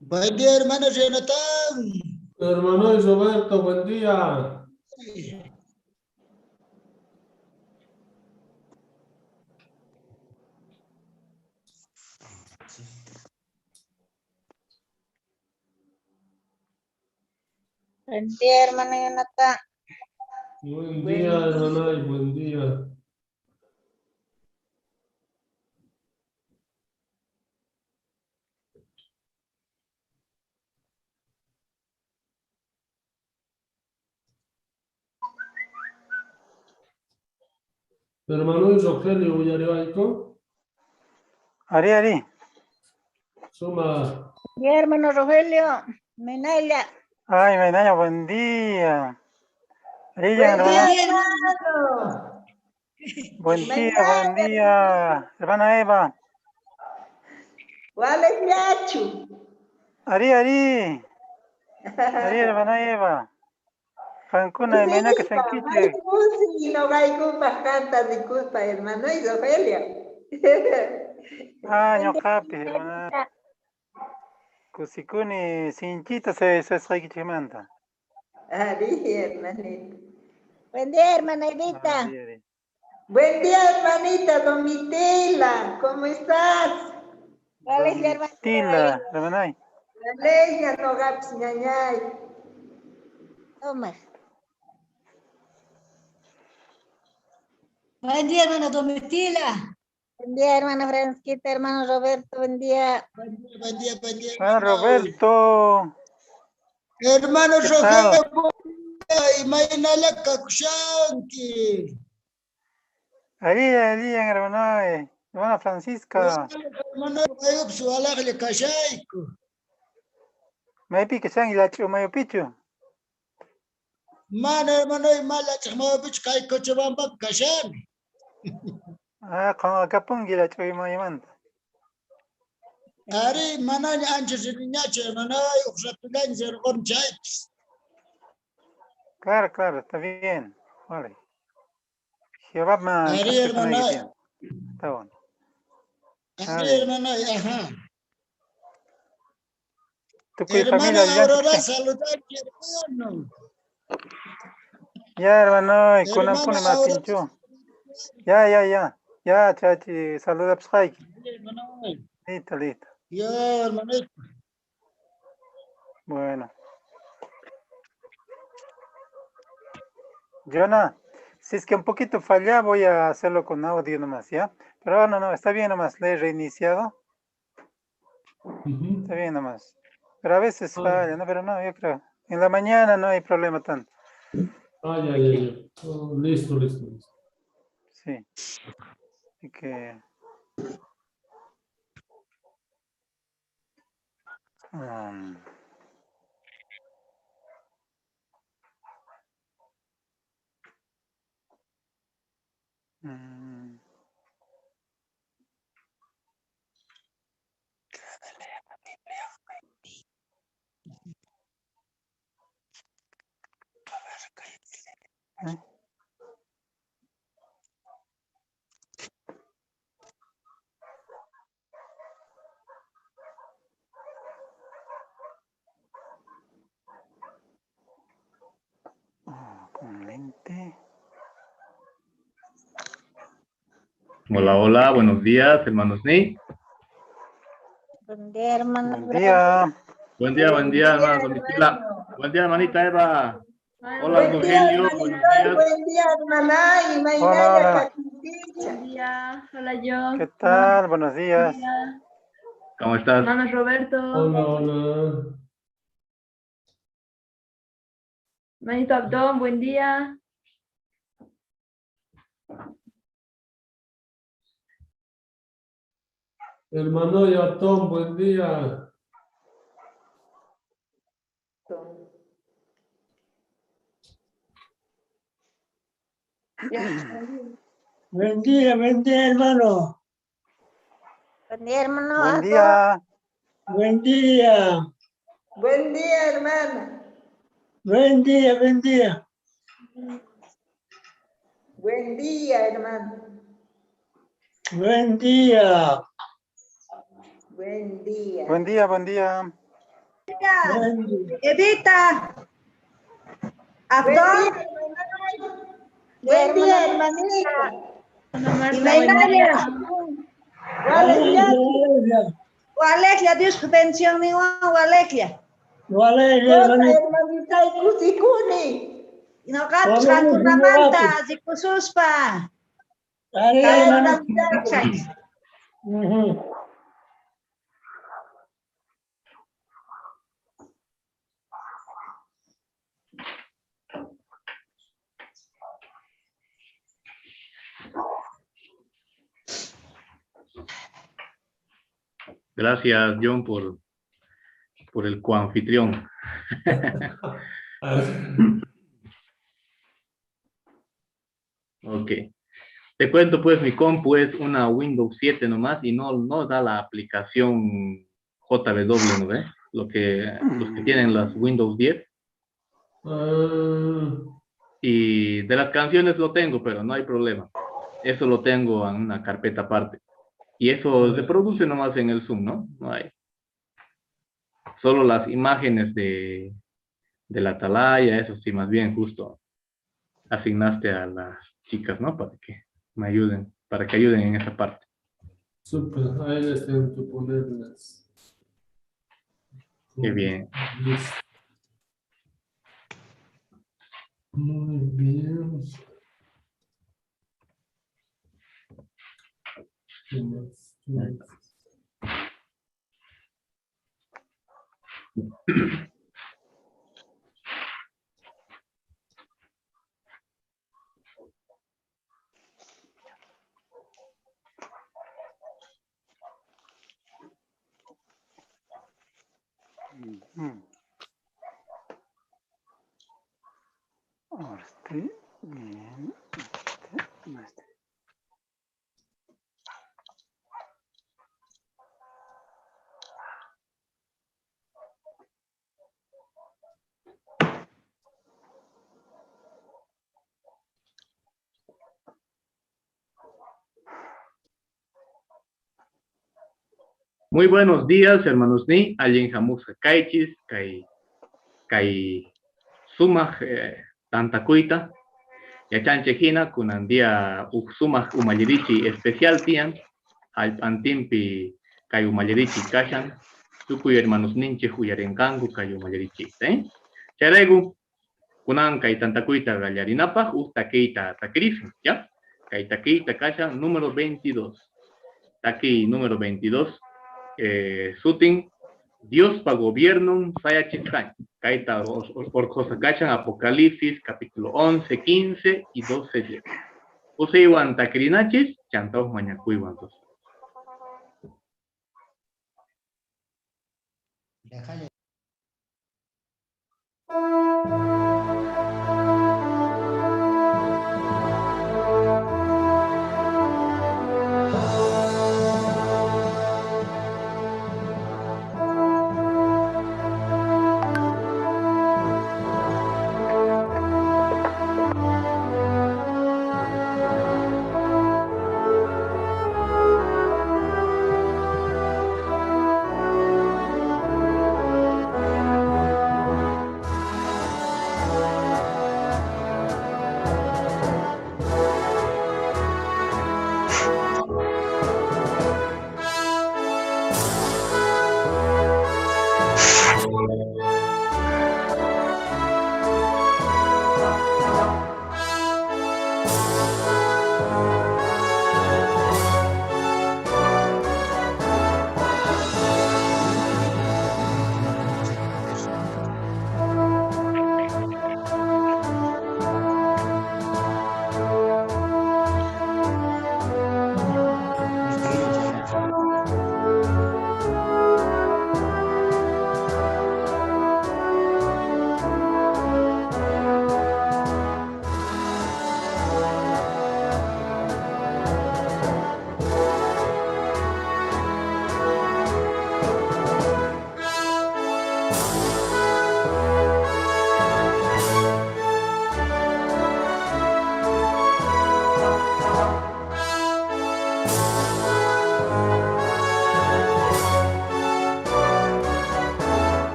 Buen día, hermano Jonathan. Hermano Roberto, buen día. Buen día, hermano Jonathan. Buen día, hermana, y buen día. Hermano Rogelio, Uyaribaiko. Ari. Suma. Buen día, hermano Rogelio. Menaya. Ay, Menaya, buen día. Ari, Buen hermana. día, hermano. Buen día. Hermana Eva. ¿Cuál es Yachu? Ari, hermana Eva. Fancuna, Mena, que se enquiche. No hay culpa, canta, disculpa, hermano y Rogelio. Ah, ñoqapi, hermana. Kusikuni, sinchita se esquichimanta. Ari, hermanita. Buen día, hermana Edita. Ari. Buen día, hermanita Domitila. ¿Cómo estás? ¿Cuál es la hermanita? Tila, hermana. La leña, no gaps, ñañay. Toma. Buen día, hermana Domitila. Buen día, hermano Francisquita, hermano Roberto, buen día. Buen día, Ah, Roberto. Hermano ¿Qué tal? Rogelio, y Maynala Kakushanki. Ari, hermana. Hermana Francisca. Hermano, Ayub Sualagli Kashaiku. Maypi que sean ilacho, mayo pichu. Man, hermano, y mala Chamavich Kai Cochabamba Kashan. Ah, con acapun ilacho y mayamanta. Ari, Manani Anches in Nature, hermano, Uxapilan, Zergon Chipes. Claro, está bien. Vale. Jehová me Ari, hermano. Está bueno. Ari, hermano, ajá. Tu cuy Hermana familia Aurora, allá. saludar, hermano. Ya, hermano, y con Hermana ampone Aurora. matincho. Ya. Ya, chachi, saluda psai. Listo. Ya, hermano. Bueno. Jonah, si es que un poquito falla, voy a hacerlo con audio nomás, ¿ya? Pero no, está bien nomás, le he reiniciado. Está bien nomás. Pero a veces falla, ¿no? Pero no, yo creo. En la mañana no hay problema tanto. Ya. Oh, listo. Sí. Así que... ¿eh? Con lente. Hola, buenos días, hermanos Ney. Buen día, hermano. Buen día. Buen día, hermana Domitila. Buen día, hermanita Eva. Hola, Buen día, Rogelio, hermanito. buenos días. Buen día, hermana. Y Maynaya Hola. Buen día, hola yo. ¿Qué tal? Buenos días. ¿Cómo estás? Hermano Roberto. Hola. Hermanito Abdón, buen día. Hermano Yatón, buen día. Buen día, hermano. Buen día, hermano. Buen día. Buen día. Buen día, hermana. Buen día. Buen día, hermano. Buen día. Buen día. Buen día, buen día. Buen día. Buen Edita, día, Abdón buen día, hermanita. Hola y Marta, buen día. Nailaria. Valeria. Waleklia, Dios pensión ni Waleklia. Valeria, Cosa, hermanito. hermanita, y cuticuni. Y no gatos Vamos, Hankunamanta, Zikususpa. Dale, Ya, hermanito. hermanita. Ujú. Gracias, John, por el coanfitrión. Ok. Te cuento, pues, mi compu es una Windows 7 nomás y no da la aplicación JW, ¿no ves? Los que tienen las Windows 10. Y de las canciones lo tengo, pero no hay problema. Eso lo tengo en una carpeta aparte. Y eso se produce nomás en el Zoom, ¿no? No hay. Solo las imágenes de la atalaya, eso sí, más bien justo asignaste a las chicas, ¿no? Para que me ayuden, para que ayuden en esa parte. Súper, ahí les tengo que ponerlas. Qué bien. Listo. Muy bien. ¿Qué más? ¿Qué más? Ahora estoy bien. No estoy. Muy buenos días, hermanos ni, allen jamusa kaichis, kai sumaj tantakuita, yachanchejina kunandia sumaj umayirichi especial tian, al antimpi kai umayirichi kashan, tukuy hermanos ninche huyarenkangu kai umayirichi, Charegu, kunan kai tantakuita gallarinapa, takeita takrif, ¿ya? Kai takeita kashan número 22. Taki número 22. Sutin Dios pa gobierno saya chitkan kaita orkosakachan Apocalipsis capítulo 11, 15 y 12 10. Useiwan takrinachis chantaw mañakuiwan tos. Déjale.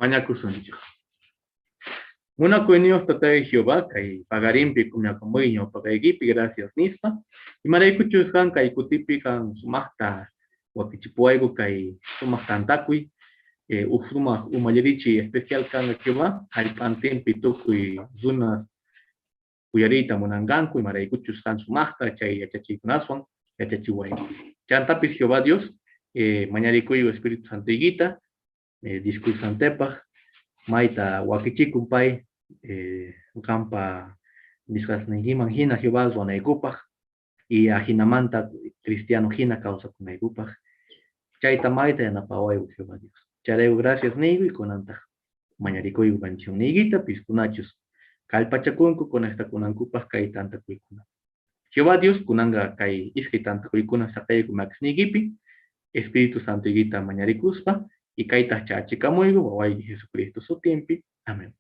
mañakusunchik. Una cuenio tatay Jehová, kay pagarimpi kumiakamuiño pagaygipi, gracias nispa. Y maraykuchus kan kay kutipi kan sumakta, watichipuaygo kay sumaktantakui, sumak umayarichi especial kan Jehová, halpantempi tukuy zuna kuyarita munanganku, y maraykuchus kan sumakta, chay yachachikunason, yachachihuaygo. Chantapis Jehová Dios, mañarikuyo Espíritu Santo Higuita, discursantepaj, maita wakichikumpay, campa nisqasninkiman hina Jehová zuanaykupaj, y ajinamanta cristiano hina causa kunaykupaj. Chayta maita yanapawayku Jehová Dios. Charayku gracias nigu y kunanta mañarikuyku bendición niguita, piskunachus kalpachakunku kunasta kunankupaj kay tanta kuykuna. Jehová Dios kunanga kay iskay tanta kuykuna saqayku max nigipi, Espíritu Santo Higuita mañarikuspa, y kayta chachikamuygu wawayki Jesucristo sutimpi. Amén.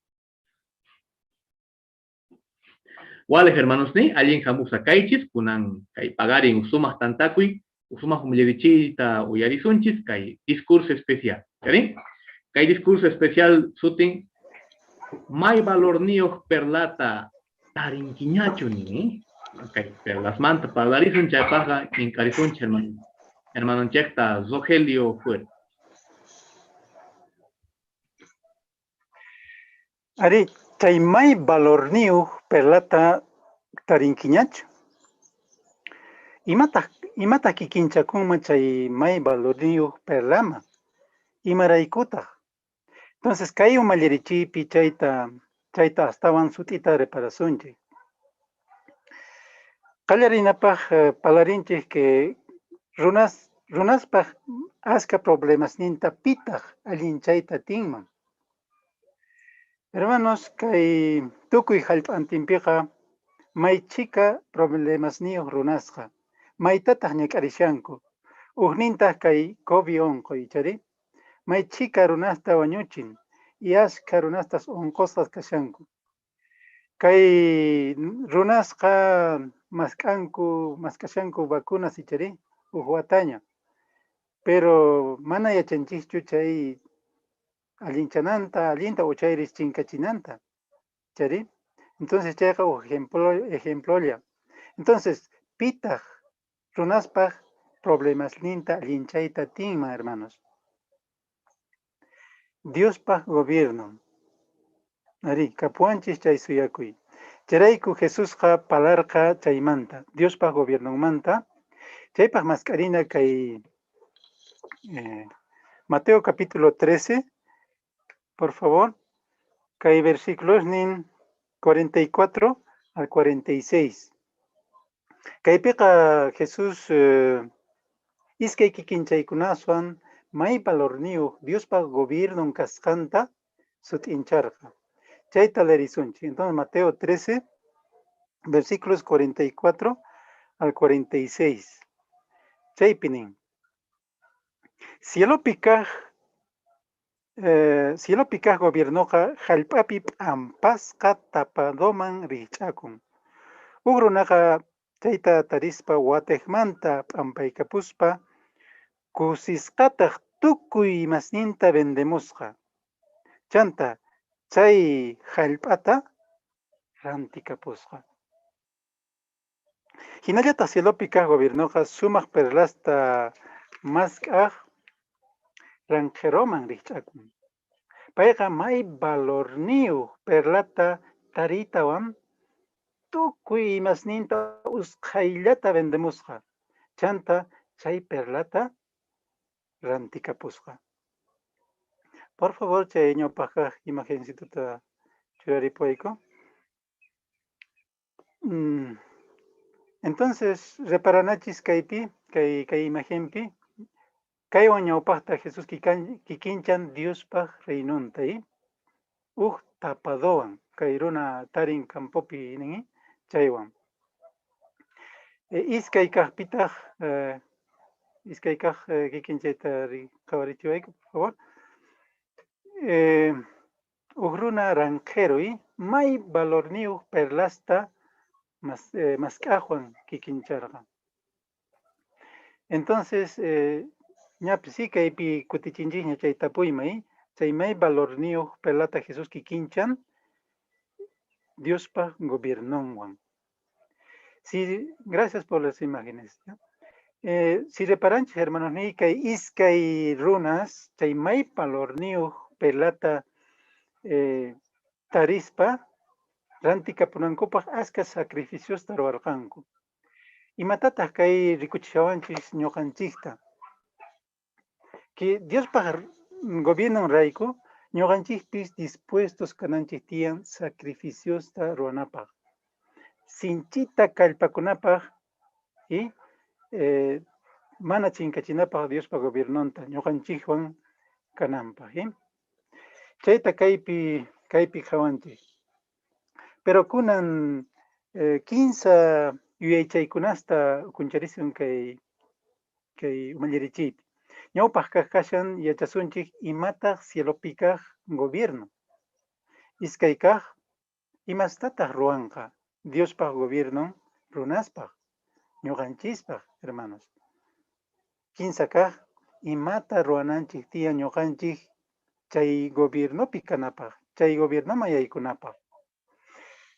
Wales hermanos ni, alguien jamusa kaichis, kunan kay pagarin usumas tantakui, usumas humilledichita uyarisunchis, kay discurso especial. ¿Sí? Kay discurso especial sutin, may valor niyo perlata tarinquiñacho ni, kay perlas manta parlarisun chaypaja inkarisunch hermano. Hermano chekta Zogelio fuera. Ari, chay may valor niu perlata tarinkiñachu. Imata kikinchakuma chay may valor niu perlama. Imaraikuta. Entonces, kay umalerichipi chayta astawan sutita reparasunche. Qallarinapaj palarinche que runaspaj aska problemas ninta pitaj allinchayta tinman. Hermanos, kay tukuy hallp'antinpiqa may chika problemas niyo runasqa. Maytataq ñak'arishanku. Ujnintaq kay COVID onqoy chari. May chika runasta wañuchin. Y aska runastas onqosqas kashanku. Kay runasqa maskashanku vacunas ichari. Wataña. Pero mana yachanchikchu chay allinta uchayris chinkachinanta. ¿Chari? Entonces, chayqa ejemplolla. Entonces, pitaq runaspaq problemas ninta allinchayta tinma, hermanos. Diospaq gobierno. Ari, kapuanchis chay suyakuy. Charayku Jesusqa palarqa chaymanta. Diospaq gobierno manta. Chaypaq mascarina kay Mateo capítulo 13. Por favor, kay versículos nin 44 al 46. Kaypiqa Jesús iskay kikinchaykunaswan may valor niu Diospa gobierno kasqanta sutincharqa. Chayta lerisunchi. Entonces Mateo 13, versículos 44 al 46. Chaypinin. Cielo pikaj gobiernoqa hallp'api p'ampasqa tapadoman rikch'akun. Ugrunqa chayta tarispa wateqmanta p'ampaykapuspa kusisqataq tukuy masninta vendemusqa. Chanta chay hallp'ata rantikapusqa. Hinallataq cielopi kaq gobiernoqa sumaq perlasta mask'aq ranqueroman rikch'akun. Payqa may valorniu perlata taritawan tukuy masninta usqhayllata vendemusqa. Chanta chay perlata rantikapusqa. Por favor, chay ñawpaqqa imagencituta churaripuyayku. Entonces, reparanachis kaypi, kay imagenpi, kaywan ñawpaqta Jesús kikinchan Diospaq reynuntay, tapadowan, kay runa tarin campopi ningi, chaywan. Iskay kaqpitaq, iskay kaq kikinchayta qawarichiwayku, por favor. Ugruna ranquero, may valorniu perlasta mask'aqwan kikincharqa. Entonces, ñapi sí kaypi kutichinchikña chay tapuymay, chaymay valor niyo pelata Jesús kikinchan Dios pa gobernonwan. Sí, gracias por las imágenes. ¿Ya? Si reparan, hermanos, ni que iskay runas, chaymay valor niyo pelata tarispa, rantika punankopa aska sacrificios taruarkanku. Y matatas kay rikuchishawanchis ñoqanchikta. Que Dios para gobierno raico, ñoqanchikpis dispuestos kananchik tiyan sacrificios ruanapaq. Sinchita kallpakunapaq y mana chinkachinapaq Dios para gobernonta ñoqanchikwan kananpaq. Chayta kaypi hawanchik. Pero kunan 15 yuyaychaykunasta kuncharisun kay umalirichiypi. Ñawpaq kaq kashan yachasunchik imataq cielopikaq gobierno. Iskay kaq imastataq ruanqa Diospaq gobierno runaspaq, ñuqanchispaq, hermanos. 15 kaq imata ruananchik tiyan ñuqanchik chay gobiernopi kanapaq, chay gobiernoman yaykunapaq.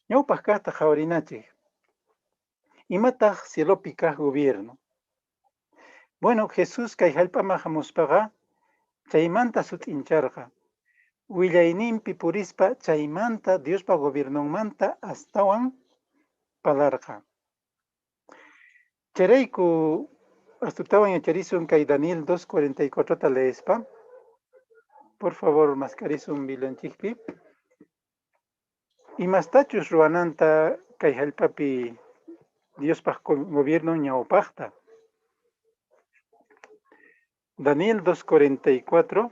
Ñawpaq kaqta qawarinachik. Imataq cielopi kaq gobierno. Bueno, Jesús kay hallp'amaq hamuspaqa chaymanta sut'incharqa. Willayninpi purispa chaymanta Diospa gobiernomanta astawan palarqa. Chayrayku astutawan yacharisun kay Daniel 2:44 leespa. Por favor, mascarisun bilanchikpi. Imastachus ruananta kay hallp'api Diospa gobierno ñawpaqta. Daniel 2:44.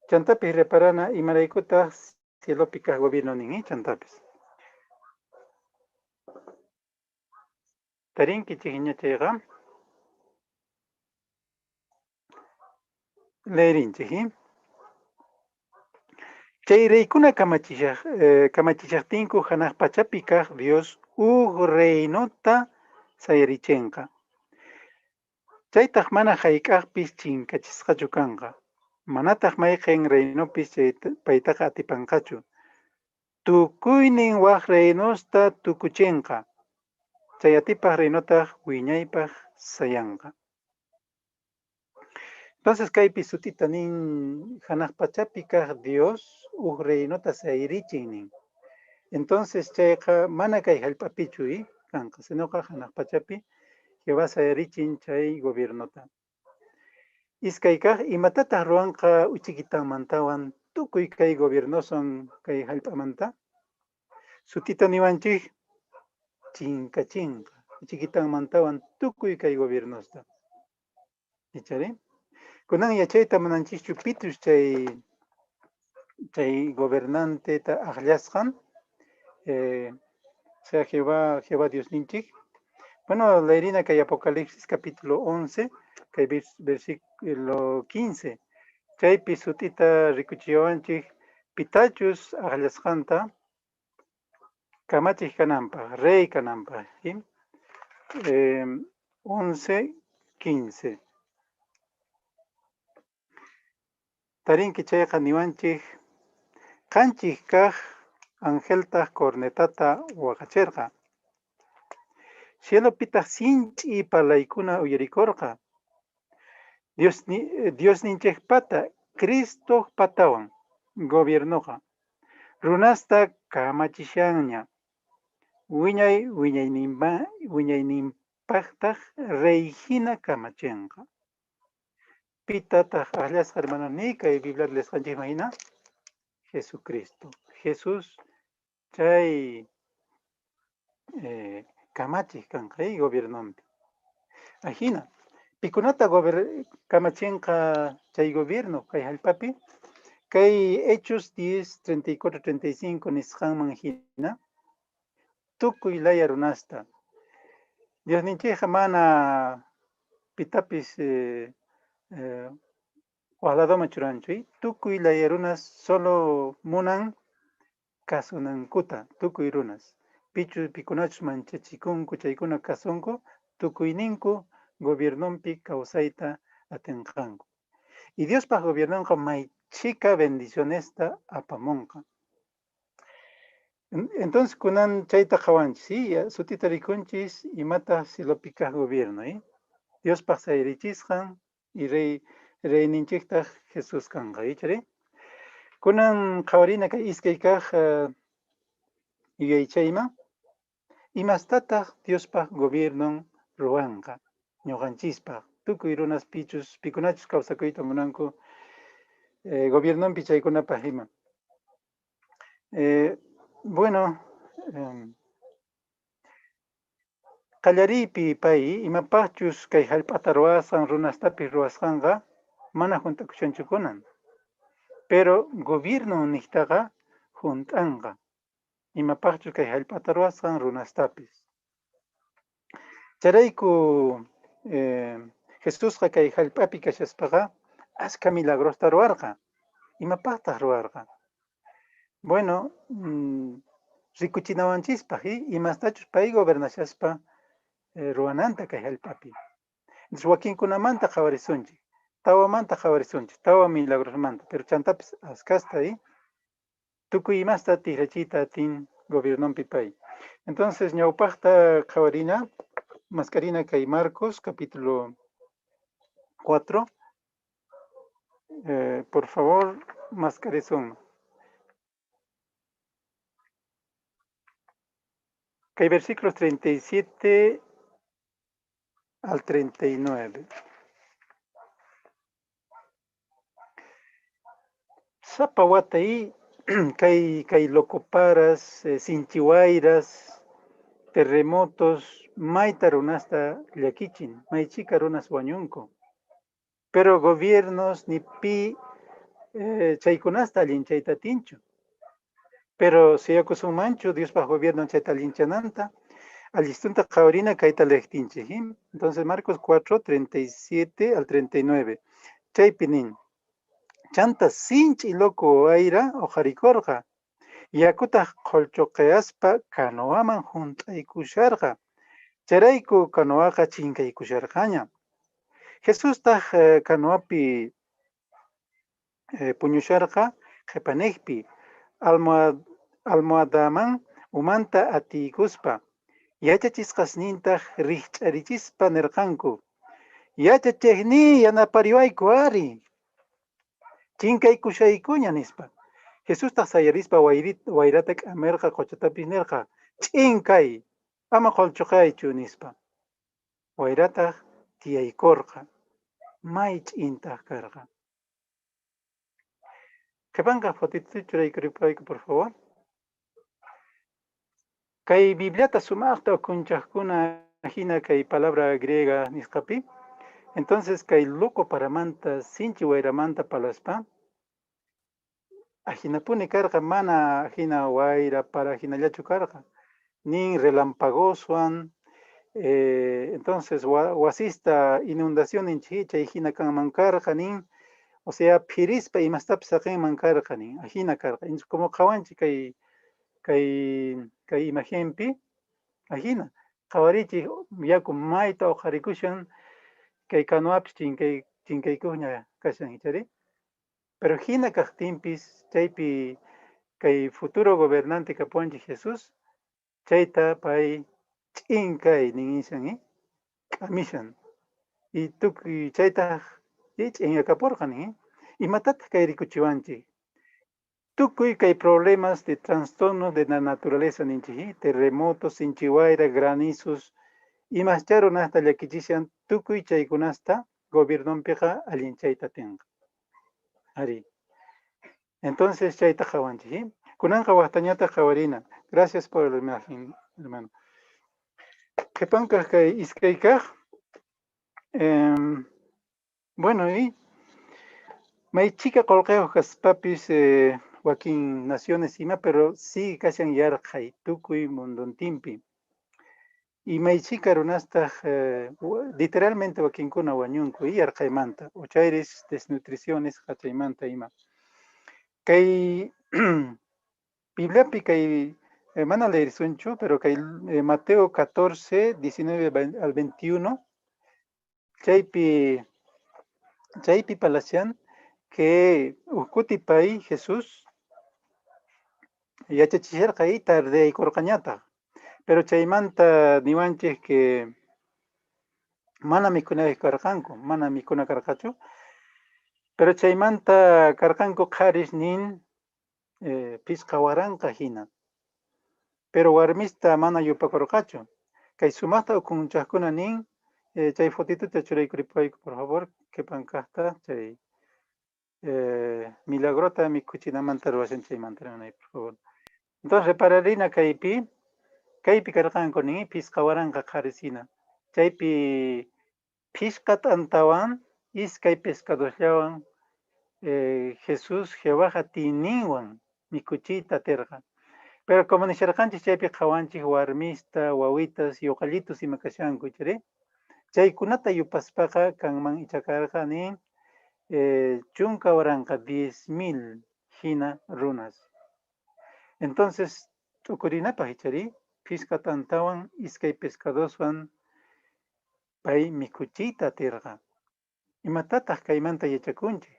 Chantapis reparana imaraykuta cielopi kaq gobierno ningi chantapis. Tarinki chihiñachayqa. Leerinchik. Chayraykuna kamachishaqtinku hanaq pachapi kaq Dios reynota sayarichenqa. Chaytaq mana hayk'aqpis chinkachisqachu kanqa. Manataq mayqin reynopis paytaqa atipanqachu. Tukuynin waq reynosta tukuchenqa. Chay atipaq reynotaq wiñaypaq sayanqa. Entonces kaypi sutita nin hanaq pachapi kaq Dios reynota sayarichin nin. Entonces chayqa mana kay hallp'apichu kanqa, sinoqa hanaq pachapi Jehová sayarichin chay gobiernota. Iskay kaq imatataq ruanqa uchikitanmantawan tukuy kay gobiernoson kay hallp'amanta. Sutita niwanchik chinkachinqa. Uchikitanmantawan tukuy kay gobiernosta. ¿Ichari? Kunan yachayta munanchikchu pitus chay gobernante ta aqllasqan. Sea Jehová Dios ninchik. Bueno, leerina kay Apocalipsis capítulo 11, kay versículo 15. Chaypi sutita rikuchiwanchik pitachus aqllasqanta kamachik kananpaq, rey kananpaq. 11:15. Tarinki chayqa niwanchik qanchik kaq angeltaq cornetata waqachirqa. Cielopitaq sinch'i palaykuna uyarikurqa. Dios ninchikpata Cristo patawan gobiernoqa. Runasta kamachishanña. Wiñayninpaqtaq reyhina kamachinqa. Pitataq aqllasqa hermanos ni kay Biblia lesqanchik imagina Jesucristo. Jesús chay kamachik kanqa gobiernompi. Ajina. Pikunata kamachinqa chay gobierno kay hallp'api. Kay Hechos 10:34-35 nisqanman hina. Tukuy laya runasta. Dios ninchikqa mana pitapis waqladoma churanchu. Tukuy laya runas solo munan kasunankuta. Tukuy runas. Pikunachus manchachikunku chaykuna kasunku. Tukuyninku gobiernompi kawsayta atinqanku. Y Dios para gobiernar con may chica bendición esta apamonca. Entonces, kunan chaita kawanchi, sí, su titaricunchis y mata si lo pica gobierno, ¿eh? Dios pasa irichisjan y rey ninchikta Jesús kanga, ¿eh? Kunan kawarina ka iskaykaj igaychayma, y más tata Dios pa gobierno ruanca, ñoganchispa, tukuy runas pichus, pikunachus kawsakuita munanku, gobierno pichaykuna pajima. Bueno, Qallaripi pay imapachus kay hallp'ata ruwasan runastapi ruwasqanqa mana juntakushanchukunan. Pero gobierno niqtaqa junt'anqa. Imapachus kay hallp'ata ruwasqan runastapis. Charayku Jesusqa kay hallp'api kashaspaqa asqa milagrosta ruwarqa. Imapaqtaq ruwarqa. Bueno, rikuchinawanchispaq imastachus pay gobernashaspa ruananta kay hallp'api. Entonces wakinkunamanta qhawarisunchik, tawamanta qhawarisunchik, tawa milagrosmanta, pero chantapis askasta tukuy imasta tikrachiyta atin gobiernompi pay. Entonces ñawpaqta qhawarina, mascarina kay Marcos capítulo 4. Por favor, mascarizón. Kay versículos 37 al 39. Sapa watay kay locoparas, sinchiwayras, terremotos, mayta runasta llakichin, maychika runas wañunku. Pero gobiernos ni pi chaykunasta allinchayta tinchu. Pero si akusunmanchu Dios pa gobierno chayta allinchananta, allistunta qhawarina kayta lejtinchik. Entonces Marcos 4, 37 al 39. Chaypinin. Chanta sinchi loco aira ojarikorqa. Yakuta qolchoqeaspa canoaman junt'aykusharqa. Charayku canoaqa chinkaykusharqaña. Jesús taj canoapi puñusharqa qhipanejpi. Almohadaman umanta atikuspa. Yachachisqasnintaj rikch'arichispa nirqanku. Yachachikni yanapariwayku ari. Chinkaykushaykuña nispa. Jesús ta sayarispa wayrata k'amirqa quchatapis nirqa. Chinkay, ama qolchuqaychu nispa. Wayrata tiyaykurqa. May ch'intaq karqa. Qhipanqa fotito churaykuripayku, por favor. Kay Bibliata sumaqta ukunchaqkuna hina kay palabra griega nisqapi. Entonces kay loco paramanta sinchi wayramanta palaspa. Ajinapuni karqa mana ajina wayra para ajinallachu karqa. Nin relampagoswan. Entonces wasista inundación inchicha hina kanman karqa nin. O sea, pirispa imastapis aqinman karqa nin. Ajina karqa. Como qhawanchi kay imagenpi. Ajina. Qhawarichik yaku mayta uqharikushan. Kay canoapis chinkaykuña kashan ichari. Pero hina kaqtinpis chaypi kay futuro gobernante kapuanchik Jesús chayta pay ch'inkay ningishan k'amishan. Y tukuy chayta ch'inkakapurqa nin. Imatataq kay rikuchiwanchik. Tukuy kay problemas de trastorno de la naturaleza ninchik, terremotos, sinchiwayra, granizos, imascha runasta llakichishan tukuy chaykunasta gobiernompiqa allinchayta tinqa. Ari. Entonces chayta qhawanchik. Kunanqa waqtañata qhawarina. Gracias por la imagen, hermano. Qhipanqa kay iskaykaq. Bueno, y maychika qolqayuq kaspapis wakin naciones ima, pero sí kashan yarqay tukuy munduntinpi. Y maychika runasta literalmente wakinkuna wañunku yarqaymanta. Uchayris desnutriciones hachaymanta ima. Kay Bibliapi kay mana leerisunchu, pero kay Mateo 14, 19 al 21. Chaypi palasyan que Ukutipay Jesús yachachisharqa y tarde y corcañata. Pero chaymanta niwanchik que mana mikuna karqanku, mana mikuna karqachu. Pero chaymanta karqanku qharish nin pisqa waranqa hina. Pero warmista mana yupakurqachu. Kay sumaqta ukunchaqkuna nin chay fotituta churaykuripayku por favor, qhipan kaqta chay milagrota mikuchinamanta ruwashan chaymanta rimay, por favor. Entonces repararina kaypi karqanku nin pisqa waranqa qharisina. Chaypi pisqa t'antawan iskay pescadoslawan Jesús Jehová tiyninwan mikuchiyta atirqa. Pero como nisharqanchik chaypi qawanchik warmista, wawitas, yoqallitus ima kashanku chiri. Chaykunata yupaspaqa kanman ichakarqa nin chunka waranqa 10,000 hina runas. Entonces tukurinapaq ichari pisqa t'antawan iskay pescadoswan pay mikuchiyta atirqa. Imatataq kaymanta yachakunchik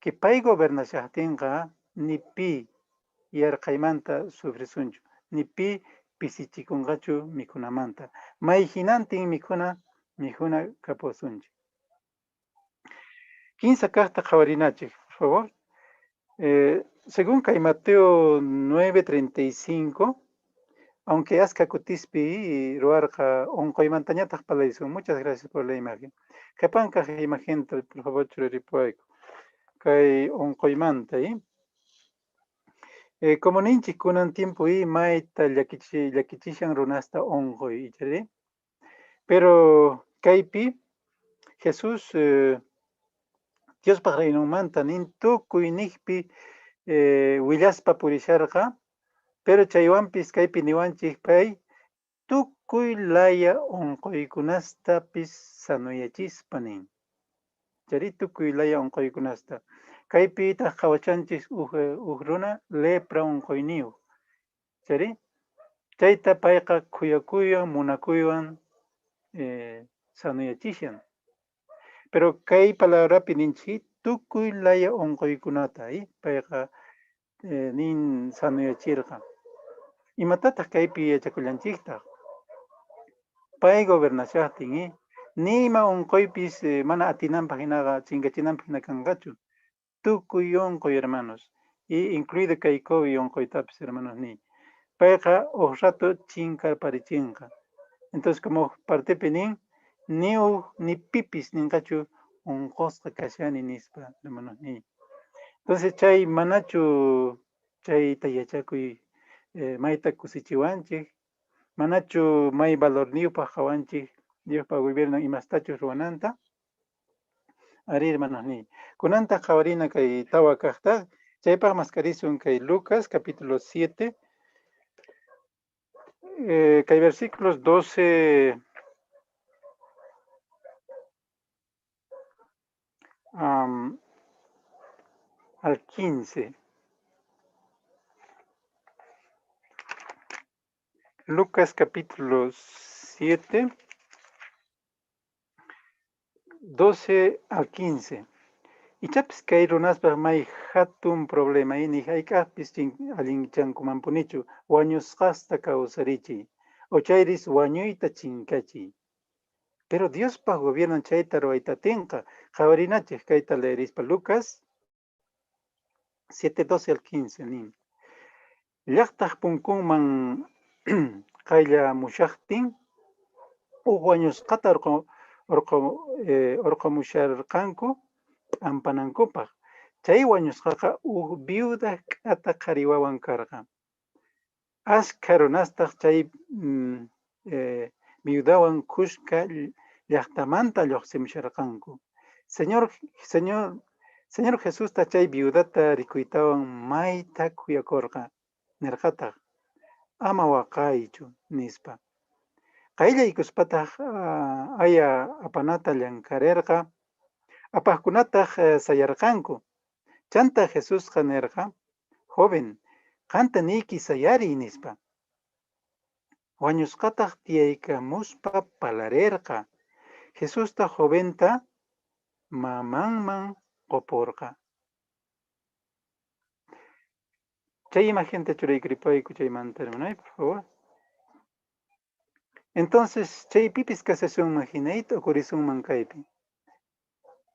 que pay gobernashaqtinqa nipi yarqaymanta sufrisunchu, nipi pisichikunqachu mikunamanta. May hinantin mikuna kapusunchik. 15 kaqta qawarinachik, por favor. Según kay Mateo 9:35, aunque asca kutispi ruarqa onqoymantañataq palaysun. Muchas gracias por la imagen. Qapanqa imagen, por favor, churaripayku. Kay onqoymanta, como ninchik kunan tiempo mayta llakichishan runasta onqoy ichari. Pero kaypi Jesús Diospaq raynumanta nin tukuy nikpi willaspa purisharqa, pero chaywanpis kaypi niwanchik pay tukuy laya onqoykunastapis sanuyachispa nin. Chari tukuy laya onqoykunasta. Kaypi taq qawachanchik uj runa lepra onqoyniyuq. Chari chayta payqa khuyakuywan munakuywan sanuyachishan. Pero kay palabrapi ninchik tukuy laya onqoykunata payqa nin sanuyachirqa. Imatataq kaypi yachakullanchiktaq. Pay gobernashaqtin nima onqoypis mana atinanpaq hinaqa chinkachinanpaq hina kanqachu. Tukuy onqoy hermanos, y incluido kay COVID onqoytapis hermanos ni. Payqa uj rato chinkarparichinqa. Entonces como partepi nin ni pipis ninqachu onqosqa kashani nispa hermanos ni. Entonces chay manachu chayta yachakuy mayta kusichiwanchik, manachu may valorniyuqpaq qawanchik Diospa gobierno imastachu ruwananta. Ari hermanos ni. Kunanta qawarina kay tawa kaqta, chaypaq mascarisun kay Lucas capítulo 7, kay versículos 12 al 15. Lucas capítulo 7, 12 al 15. Ichapis kay runaspaq may hatun problema ini hayk'aqpis alinchankumanpunichu wañusqasta kawsarichiy o chayris wañuyta chinkachiy. Pero Diospaq gobiernan chayta ruwaytatinqa qawarinachik kayta leerispa Lucas 7, 12 al 15 nin. Llaqtaq punkunman qayllamushaqtin uj wañusqata urqamusharqanku ampanankupaq. Chay wañusqaqa uj viuda k'ata qhari wawan karqa. Ashka runastaq chay viudawan kushka llaqtamanta lluqsimusharqanku. Señor Jesusta chay viudata rikuytawan mayta kuyakurqa nirqataq ama waqaychu nispa. Qayllayk'uspataq aya apanata llankarirqa apaqkunataq sayarqanku. Chanta Jesusqa nirqa, joven, qamta niyki sayariy nispa. Wañusqataq tiyaykamuspa palarirqa. Jesusta joventa mamanman qupurqa. Chay imagen te churaykripay kuchaymanta hermanay, por favor. Entonces, chay pipis casación imaginate o corazón mancaypi.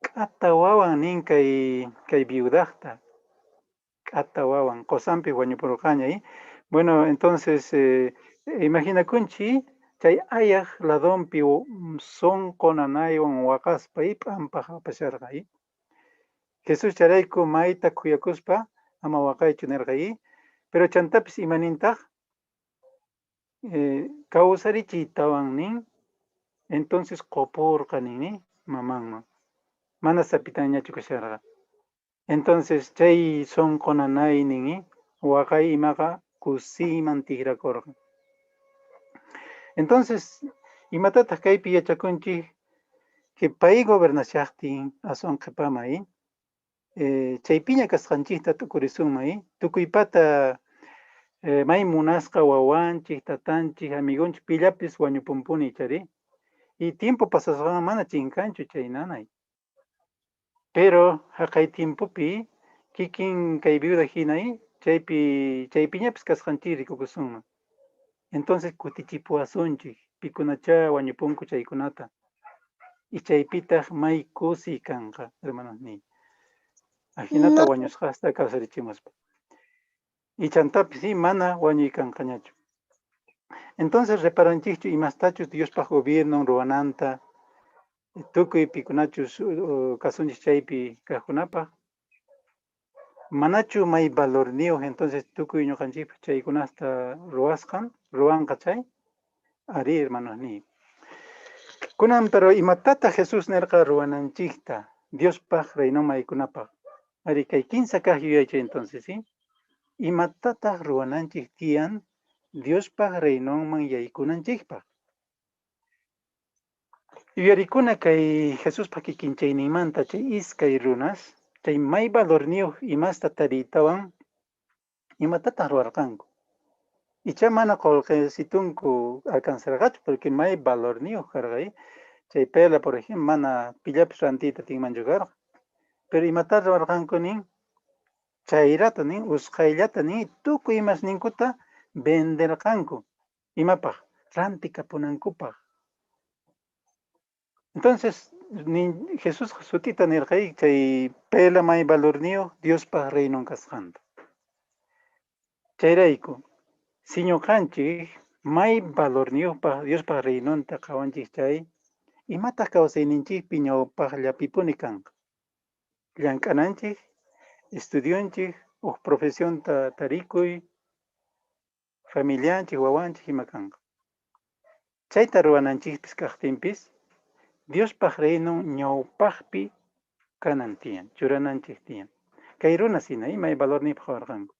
Kata wawan nin kay viudajta. Kata wawan, cosampi wañupurqaña ahí. Bueno, entonces, imagina kunchi, chay ayaj ladonpi son konanaywan waqaspa y pampaja pasarqa ahí. Jesús charayku maita kuyakuspa ama waqaychu nirqa ahí. Pero chantapis imanintaq kawsarichiytawan nin, entonces qopurqa nini mamanman. Mana sapitañachu kasharqa. Entonces chay sonqonanay nini waqay imaqa kusiyman tikrakurqa. Entonces imatataq kaypi yachakunchik que pay gobernashaqtin asonqipamay chaypiña kasqanchikta tukurisunmay tukuypata may munasqa wawanchik, tatanchik, amigunchik pillapis wañupumpuni chari. Y tiempo pasasqa mana chinkanchu chay nanay. Pero haqay tiempopi kikin kay viuda hinay chaypiñapis kasqanchik rikukusunman. Entonces kutichipuasunchik pikunacha wañupunku chaykunata. Y chaypitaq may kusi kanqa, hermanos ni. Ajinata wañusqasta kawsarichimuspa. Y chantapis sí, mana wañuykanqañachu. Entonces reparanchikchu imastachus Diospaq gobierno ruwananta tukuy pikunachus kasunchik chaypi kaqkunapaq manachu may valorniyuq entonces tukuy ñuqanchikpaq chaykunasta ruwanqa chay ari hermanos ni. Kunan pero imatata Jesús nirqa ruwananchikta Diospaq reynomaykunapaq. Ari kay kinsa kaq yuyaychay entonces sí. Imatataq ruwananchik tiyan Diospaq reynonman yaykunanchikpaq. Yuyarikuna kay Jesuspaq kikinchaynimanta chay iskay runas, chay may valorniyuq imasta taritawan imatataq ruwarqanku. Icha mana qolqesitunku alcanzarqachu porque may valorniyuq karqay. Chay pela por ejemplo mana pillapis rantiyta tinmanchu karqa. Pero imatataq ruwarqanku nin chayrata nin usqayllata nin tukuy imas ninkuta venderqanku imapaq rantikapunankupaq. Entonces Jesús sutita nirqay chay pela may valorniyuq Diospaq reynon kasqanta. Chayrayku si ñuqanchik may valorniyuqpaq Diospaq reynonta qawanchik chay imataq kawsayninchikpi ñawpaqllapipuni kanqa. Llamk'ananchik, estudianchik, uq profesionta tarikuy, familianchik, wawanchik ima kanqa. Chayta ruwananchikpis kaqtinpis Diospaq reynon ñawpaqpi kanan tiyan, churananchik tiyan. Kay runa sina imay valorniypaq warqanku.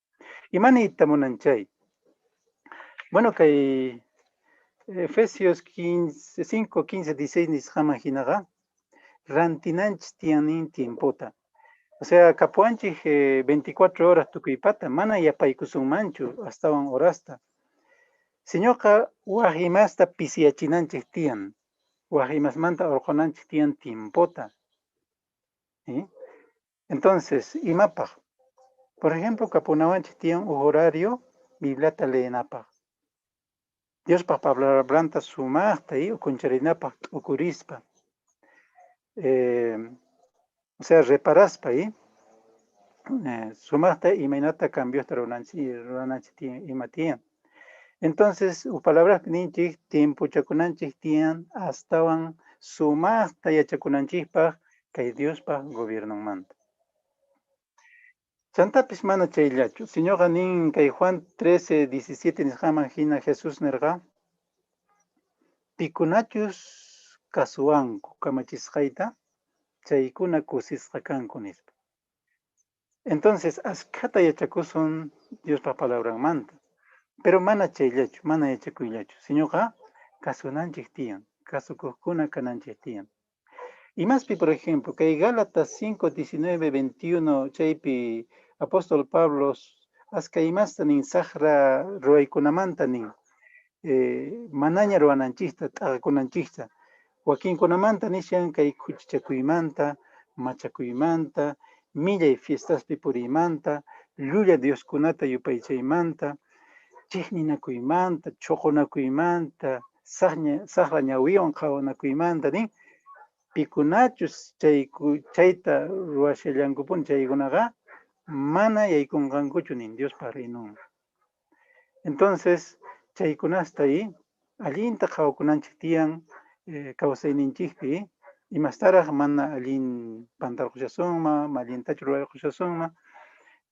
Imaniyta munan chay. Bueno, kay Efesios 5, 15, 16 nisqaman hinaqa rantinanchik tiyan nin tiempota. O sea, kapuanchik 24 horas tukuypata mana yapaykusunmanchu astawan horasta. Señorqa waqimasta pisiyachinanchik tiyan. Waqimasmanta urqunanchik tiyan tiempota. ¿Sí? Entonces, imapaq. Por ejemplo, kapunawanchik tiyan horario Bibliata leenapaq. Diospaq palabranta sumaqta y ukuncharinapaq ukurispa. O sea, reparaspa y sumaqta imaynata cambiosta runanchik tiyan ima tiyan. Entonces, palabras ninchik tiempo chakunanchik tiyan astawan sumaqta yachakunanchikpaq kay Diospaq gobiernomanta. Chantapis mana chayllachu. Señorqa nin kay Juan 13, 17 nisqaman hina Jesús nirqa pikunachus kasuwanku kamachisqayta chaykuna kusisqa kanku nispa. Entonces, askata yachakusun Diospaq palabranmanta. Pero mana chayllachu, mana yachakuyllachu. Señorqa kasunanchik tiyan, kasukuqkuna kananchik tiyan. Y más, por ejemplo, que Gálatas 5, 19, 21, chaypi apóstol Pablo, askaymasta nin sahra ruaykunamanta nin, manaña ruananchista, t'aqakunanchista, wakinkunamanta nishan kay kuchichakuymanta, machakuymanta, millay fiestaspi puriymanta, llulla Dioskunata yupaychaymanta, chiqninakuymanta, choqonakuymanta, saqra ñawiwan qhawanakuymanta nin, pikunachus chayta ruwashallankupun chaykunaqa mana yaykunqankuchu nin Diospa rinun. Entonces, chaykunasta ahí, allinta qhawakunanchik tiyan kawsayninchikpi, imastaraq mana allin pantarqushasunman, mallintachu rurayqushasunman.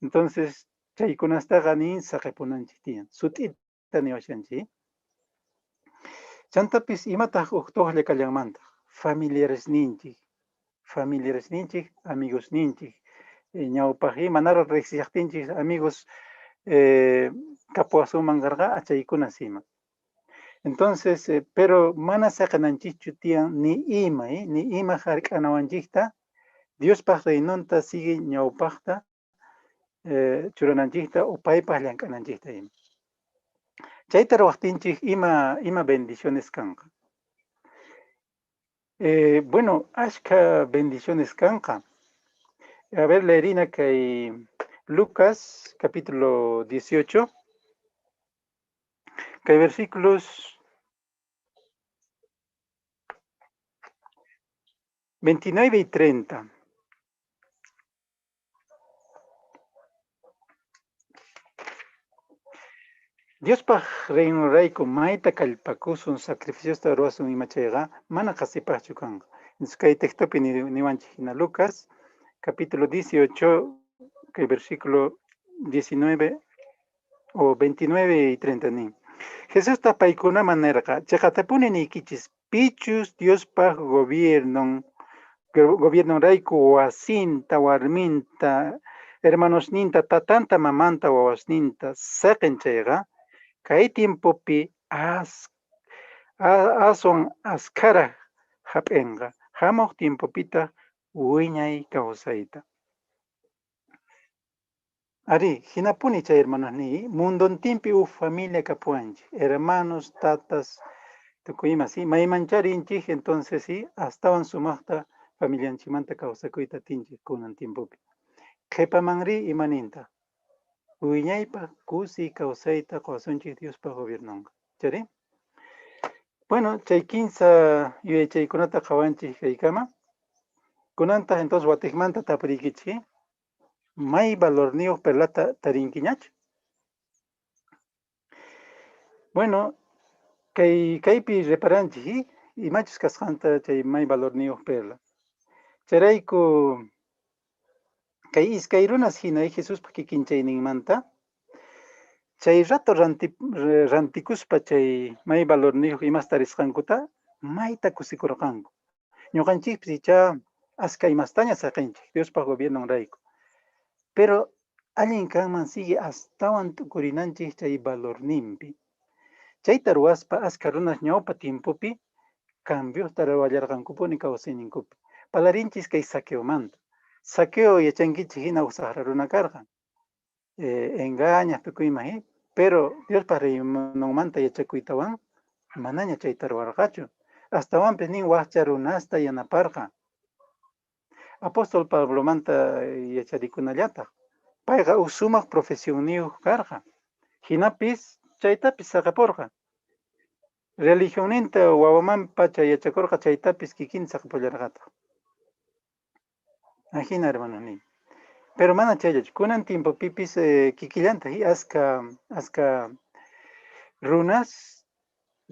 Entonces, chaykunastaqa nin saqepunanchik tiyan, sut'ita niwashanchik. Chantapis imataq uqtuqlla kallanmanta, familiaresninchik, amigosninchik, ñawpaq imanaraq riqsiyaptinchik amigos kapuwasunman karqa achaykuna sima. Entonces, pero mana saqananchikchu tiyan ni ima hark'anawanchikta, Diospaq raynunta sigue ñawpaqta churananchikta o paypaq llank'ananchikta ima. Chayta ruwaptinchik ima bendiciones kanqa. Bueno, ashka bendiciones kanqa. A ver, leerina kay Lucas, capítulo 18, kay versículos 29 y 30. Diospaq reynurayku mayta kallpakusun sacrificiosta ruwasun imachayqa mana qasipaqchu kanqa. Entonces kay textopi niwanchik hina Lucas, capítulo 18, kay versículo 19 o 29 y 30 nin. Jesús tapaykunaman nirqa, chaqatapuni nikichis, pichus Diospaq gobiernon rayku wasinta, warminta, hermanosninta, tatanta, mamanta, wawasninta, saqinchayqa, kay tiempopi ason askaraq hap'inqa, hamuq tiempopita wiñay kawsayta. Ari, hinapuni chay hermanosni, mundontinpi familia kapuanchik, hermanos, tatas, tukuyma, ¿sí? Maymancharinchik, entonces, sí, astawan sumaqta familianchimanta kawsakuyta tinchik kunan tiempopi. Qhipamanri imaninta, wiñaypa kusi kawsayta qawasunchik Diospa gobernonqa, ¿chari? Bueno, chay 15 yuyaychaykunata qawanchik kaykama. Kunanta entonces watikmanta tapurikichi, may valorniyuq perlata tarinkiñachu. Bueno, kaypi reparanchik, imachus kasqanta chay may valorniyuq perla. Chayrayku kay iskay runas hinay Jesuspa kikinchayninmanta, chay rato rantikuspa chay may valorniyuq imas tarisqankuta mayta kusikurqanku. Ñuqanchikpis icha aska imastaña saqinchik Diospa gobiernon rayku. Pero allin kanman sigue astawan tukurinanchik chay valorninpi. Chayta ruwaspa aska runas ñawpa tiempopi cambiota rawallarqankupuni kawsayninkupi. Palarinchis kay saqueomanta. Saqueo yachankichik hina usaqra runa karqa. Engañas tukuyma, pero Diospa reynunmanta yachakuytawan manaña chayta ruwarqachu. Astawanpis nin waqcha runasta yanaparqa. Apóstol Pablo manta yacharikunallataq. Payqa sumaq profesionniyuq karqa. Hinapis chaytapis saqapurqa. Religionninta wawamanpacha yachakurqa chaytapis kikin saqapullarqataq. Ajina hermanoni. Pero mana chayllachu. Kunan tiempo pipis kikillanta aska runas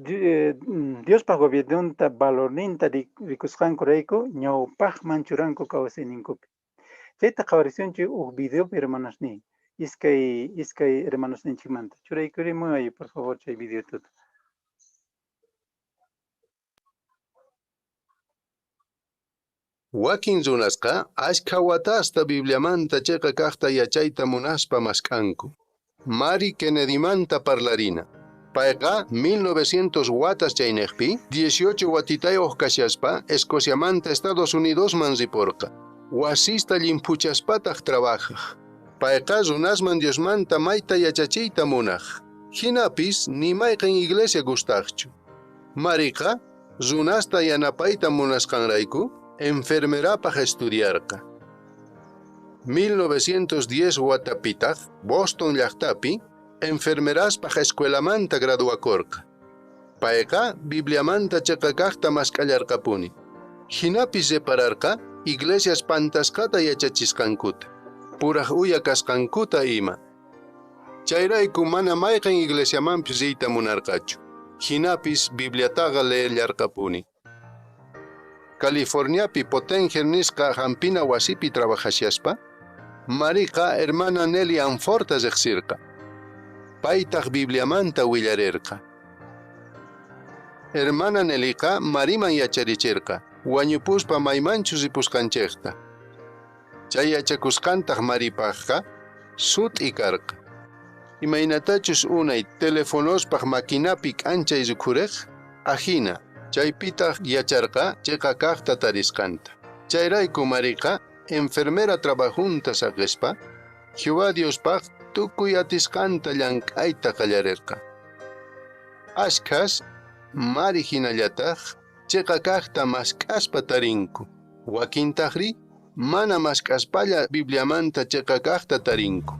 Diospa gobernonta valorninta rikusqanku rayku ñawpaqman churanku kawsayninkupi. Chayta qawarisunchik uq videopi hermanosni. Iskay hermanosninchikmanta. Churaykurimuy por favor chay video tuta. Wakin runasqa ashka watasta Bibliamanta chayqa kaqta yachayta munaspa maskanku. Mari Kennedymanta parlarina. Payqa 1900 watas chaynekpi 18 watitayuq kashaspa Escociamanta Estados Unidos man riporqa. Wasista limpuchaspataq trabajaq. Payqa runasman Diosmanta mayta yachachiyta munaq. Hinapis nimayqan iglesia gustaqchu. Mariqa runasta yanapayta munasqanrayku enfermerapaq estudiarqa. 1910 watapitaq Boston llaqtapi enfermeraspaq escuelamanta graduakorqa. Payqa Bibliamanta chaqakaqta maskallarqapuni. Hinapis separarqa iglesias pantasqata yachachisqankuta. Puraq uyakasqankuta ima. Chayrayku mana mayqan iglesiamanpis riyta munarqachu. Hinapis Bibliataqa leerllarqapuni. Californiapi Potenger nisqa hampina wasipi trabajashaspa, Mariqa hermana Nelly Anforta riqsirqa. Paytaq Bibliamanta willarerqa. Hermana Nellyqa Mariman yacharichirqa, wañupuspa maymanchu ripusqanchikta. Chay yachakusqantaq Maripaqqa sut'i karqa. Imaynatachus unay telefonospaq makinapi k'anchay rikhuriq, ajina. Chaypitaq yacharqa chayqa tarisqanta. Chayrayku Mariqa enfermera trabajunta saqispa, Jehová Diospaq tukuy atisqanta llank'ayta qallarirqa. Ashkas Mari hinallataq chayqa mask'aspa tarinku. Wakintaqri mana mask'aspalla Bibliamanta chayqa tarinku.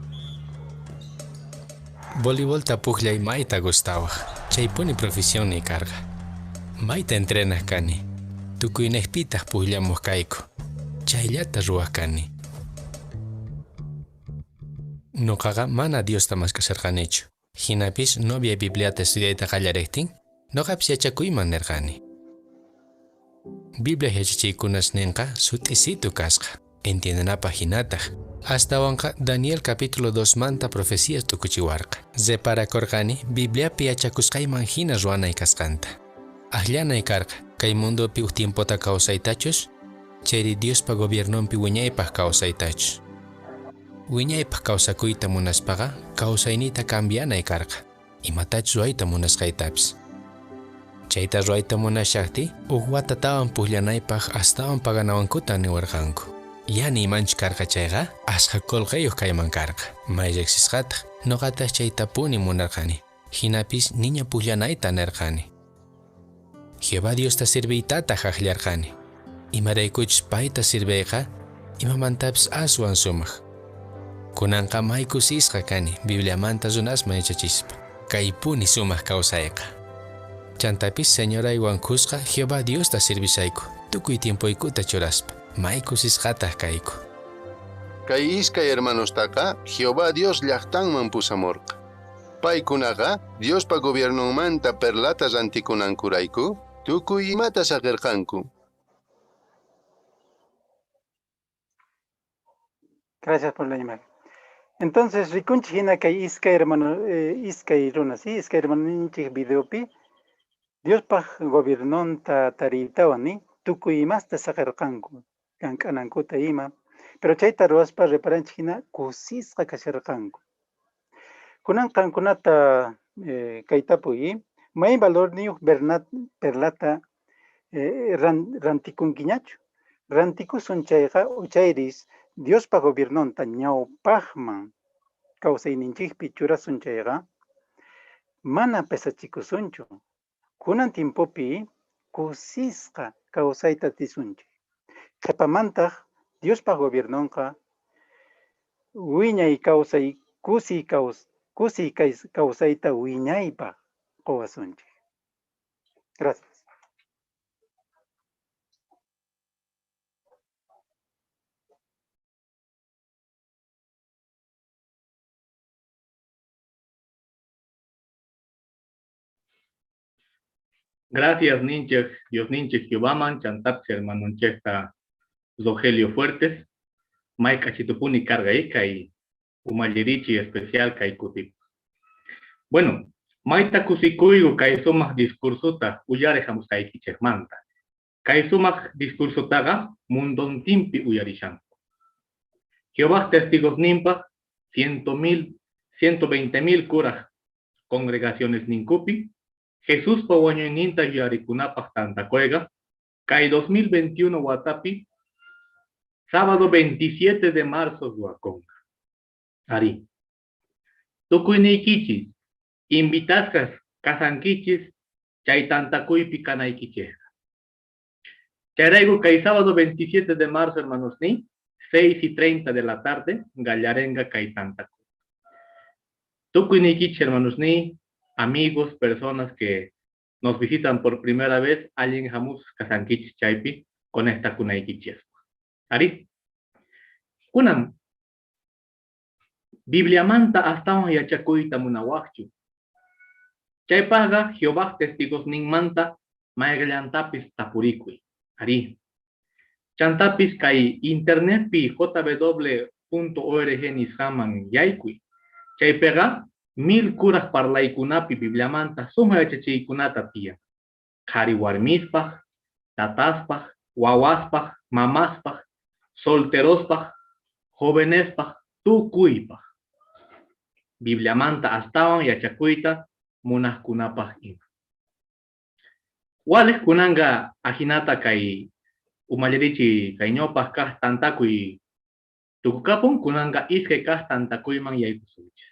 Voleibol tapuqllay mayta gustawaq. Chaypuni profesión ni karqa. Mayta entrenas kani. Tukuynaypitaq puqllamuq kayku. Chayllata ruwaq kani. Nuqaqa mana Diosta maskasarqanichu. Hinapis novia Bibliata estudiayta qallariktin, nuqapis yachakuyman nirqani. Biblia yachachiykunas ninqa sut'isitu kasqa. Entiendenapaq hinataq. Astawanqa Daniel capítulo 2 manta profecías tukuchiwarqa. Separakorqani Bibliapi yachakusqayman hina ruwanay kasqanta. Ahllanay karqa, kay mundopi uq tiempota kawsaytachus, chayri Diospa gobiernompi wiñaypaq kawsaytachus. Wiñaypaq kawsakuyta munaspaqa, kawsaynita cambianay karqa, imatachus ruwayta munasqaytapis. Chayta ruwayta munashaqti, uq watatawan puqllanaypaq astawan paganawankuta niwarqanku. Yani imanchu karqa chayqa, asqa qolqayuq kayman karqa. May riqsisqataq, nuqataq chaytapuni munarqani, hinapis niña puqllanayta nirqani. Jehová Diosta sirviytataq aqllarqani. Imaraykuchus payta sirviyqa, imamantapis aswan sumaq. Kunanqa maykusisqa kani, Bibliamanta runasman yachachispa. Kaypuni sumaq kawsayqa. Chantapis señoraywan kusqa Jehová Diosta sirvisayku, tukuy tiempoykuta churaspa. Maykusisqataq kayku. Kay iskay hermanostaqa Jehová Dios llaqtanman pusamorqa. Paykunaqa Diospa gobiernomanta perlata rantikunankurayku, tukuy imata saqirqanku. Gracias por la imagen. Entonces, rikunchik hina kay iskay hermano, iskay runa, ¿sí? Iskay hermaninchik videopi, Diospaq gobernonta taritawani, tukuy imasta saqirqanku, kank'anankuta ima, pero chayta ruwaspa reparanchik hina kusisqa kasharqanku. Kunan qankunata kaytapuy, may valor niyuq perlata rantikunkiñachu. Rantikusun chayqa uchayris Diospa gobernonta ñawpaqman kawsayninchikpi churasun chayqa mana pesachikusunchu. Kunan tiempopi kusisqa kawsayta tisunchik. Qhipamantaq Diospa gobernonqa wiñay kawsay kusi kawsayta wiñaypaq qawasunchik. Gracias. Gracias, ninches, Dios ninches, Jehová, chantaps, hermano Nchesta, Rogelio Fuertes, Maika Chitupuni Cargaika y Umayerichi especial Kaikutip. Bueno, Maita Kusikuigo Kaisumak discursuta, Uyarejamos Kaikichemanta. Kaisumak discursotaga, Mundon Timpi Uyarishan. Jehová testigos nimpa, 120,000 curas, congregaciones nincupi. Jesús Pawaño Ninta Yarikunapa Tanta Cuega, Kai 2021 Watapi, sábado 27 de marzo Huaconga. Ari. Tukuinikichis, invitascas, casanquichis, Chaitantacuipi Canaiquicheja. Charaigo Kai sábado 27 de marzo, hermanos ni, 6:30 de la tarde, Gallarenga Caitanta. Tukuiniki, hermanos ni, amigos, personas que nos visitan por primera vez, alguien jamus kasankich chaipi, con esta kunaikiches. Ari. Kunam. Biblia manta hasta un yachakuita munawachu. Chaipaga, Jehová testigos ning manta, maegallantapis tapurikui. Ari. Chantapis kai internet pi jw.org nishaman yaikui. Chaipega 1000 kuras parlaikunapi Biblia manta suma yachachikunata tia. Kari warmispaj, tataspaj, wawaspaj, mamaspaj, solterospaj, jovenespaj, tukuipaj. Biblia manta astawan yachakuita munaskunapaj ima. Wales kunanga ajinata kai umayarichi kai ñopaj kaj tantakuy tukukapun kunanga iskay kaj tantakuyman yaykusunchis.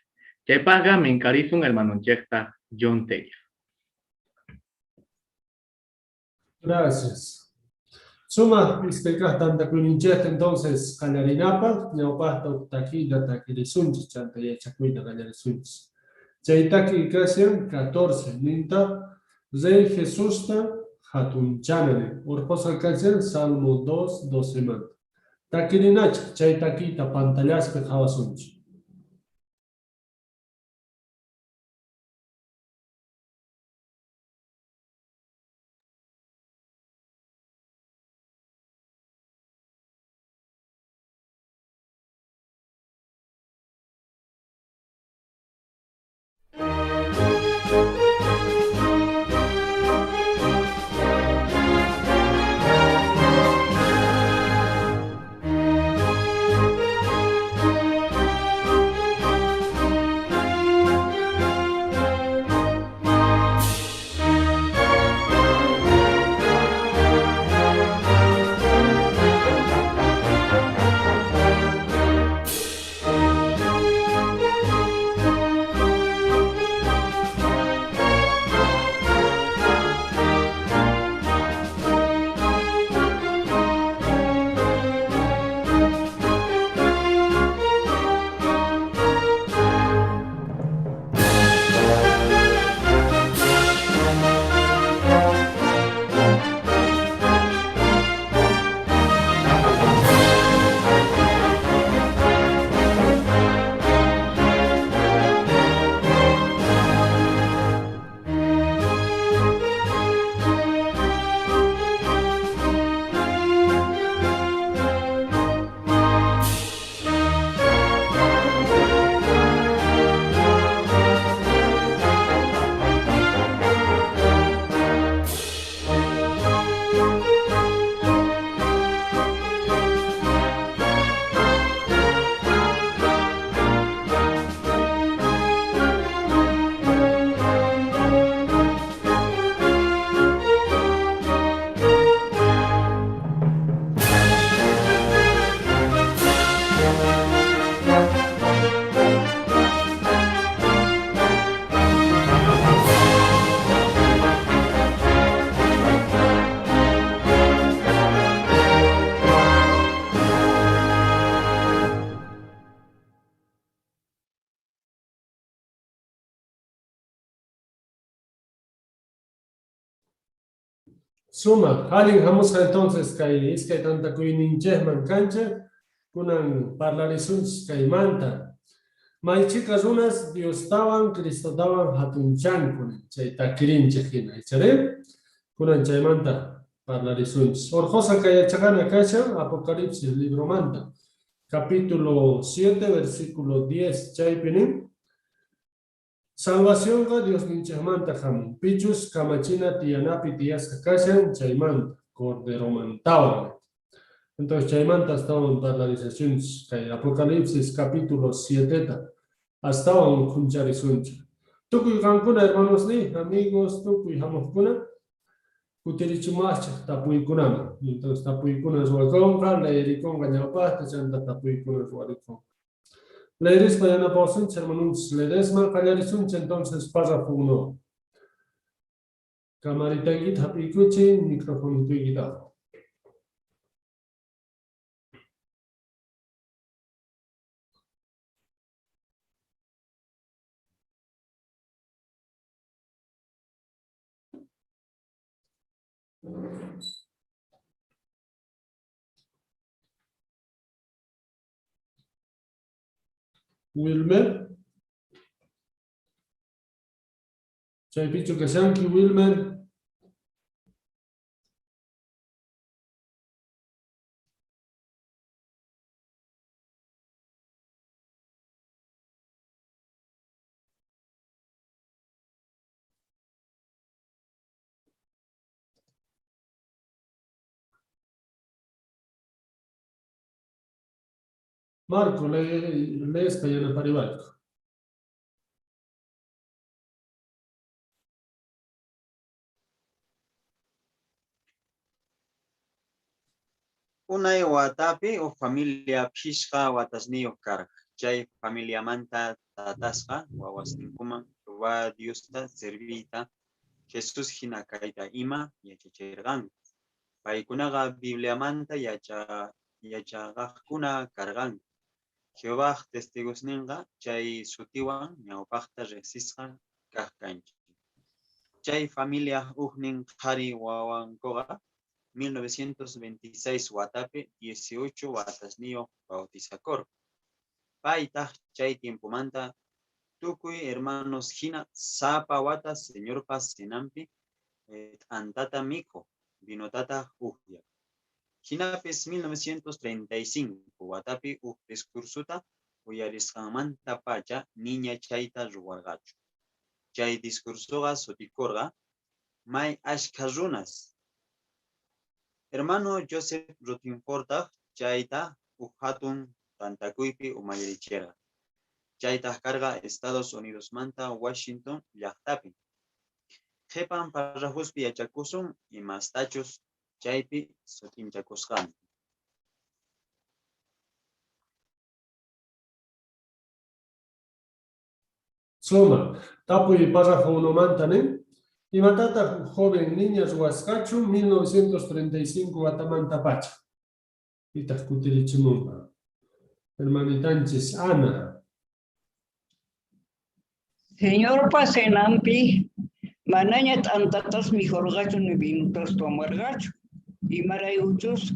Chaypajga minkarisun hermanonchekta John Teller. Gracias. Suma, iskay tantakuninchekta entonces kallarinapaj, ñawpajta uktakilla takirisunchis, chanta yachakuyta kallarisunchis. Chaytaki kasian 14, ninta Rey Jesusta hatunchanane. Urposa kasian Salmo 2, 12 man. Takirinach, chaytakita pantallaspe jawasunchis. Suma, alguien vamos entonces que es que tanta cuininche cancha, kunan parlarisun que manta. May chicas unas Dios estaban, Cristo daban hatunchan kunan, chay takirinche hina, ¿echaré? Kunan chay manta parlarisun. Orjosa que chagana cacha, Apocalipsis, libro manta, capítulo 7, versículo 10, chay pinin. Salvación ka Dios ninchemanta ham. Pichus kamachina tianapi tias kakashan chaymanta. Cordero mantaban. Entonces chaymanta estaban en parlarizaciones. Apocalipsis capítulo 7. Estaban kuncharisuncha. Tukuy kankuna hermanos ni amigos tukuy hamokuna. Kutirichumacha tapuy kunama. Entonces tapuy kuna sualkonga leerikon gañapasta chanta tapuy kuna sualkonga. Leeris mañana por sun, hermanos, leeris mal callarisun, entonces párrafo 1. Camarita guita, picuchi, micrófono y guitarra. Wilmer. Chaypichu kashanki Wilmer. Marco, lees Payana Paribalco. Unay watapi o familia pishqa watasniyoq karq. Chay familia manta tatasqa wawasninkuman wa Diosta servita Jesus hina kayta ima yachachirqanku. Paykunaqa Biblia manta yachaqaqkuna karqanku. Jehová testigosninqa chay sutiwan ñawpaqta riqsisqa kaq kanchik. Chay familia huknin qhari wawankuqa 1926 watapi 18 watasniyoq bautizakorqa. Paytaq chay tiempomanta tukuy hermanos hina sapa watas señorpas sinampi t'antata mikuq vinotata upyaq. Hinapis 1935 watapi discursuta uyarisqanmanta pacha niña chayta ruwarqachu. Chay discursuqa sutikurqa may ashka runas. Hermano Joseph Rutherford chayta hatun tantakuypi umayarichirqa. Chayta karqa Estados Unidos manta Washington llaqtapi. Qhipan parrafuspi yachakusun y mastachus chaypi sutinchakusqan. Suma, tapu y párrafo 1 mantanen. Y matata joven niñas huascachu 1935 Guatamanta Pacha. Y tascutirichimumpa. Hermanitanchis Ana. Señor Pasenampi, manañat antatas mijorgacho ni vinutas tomargacho. Y marayuchos,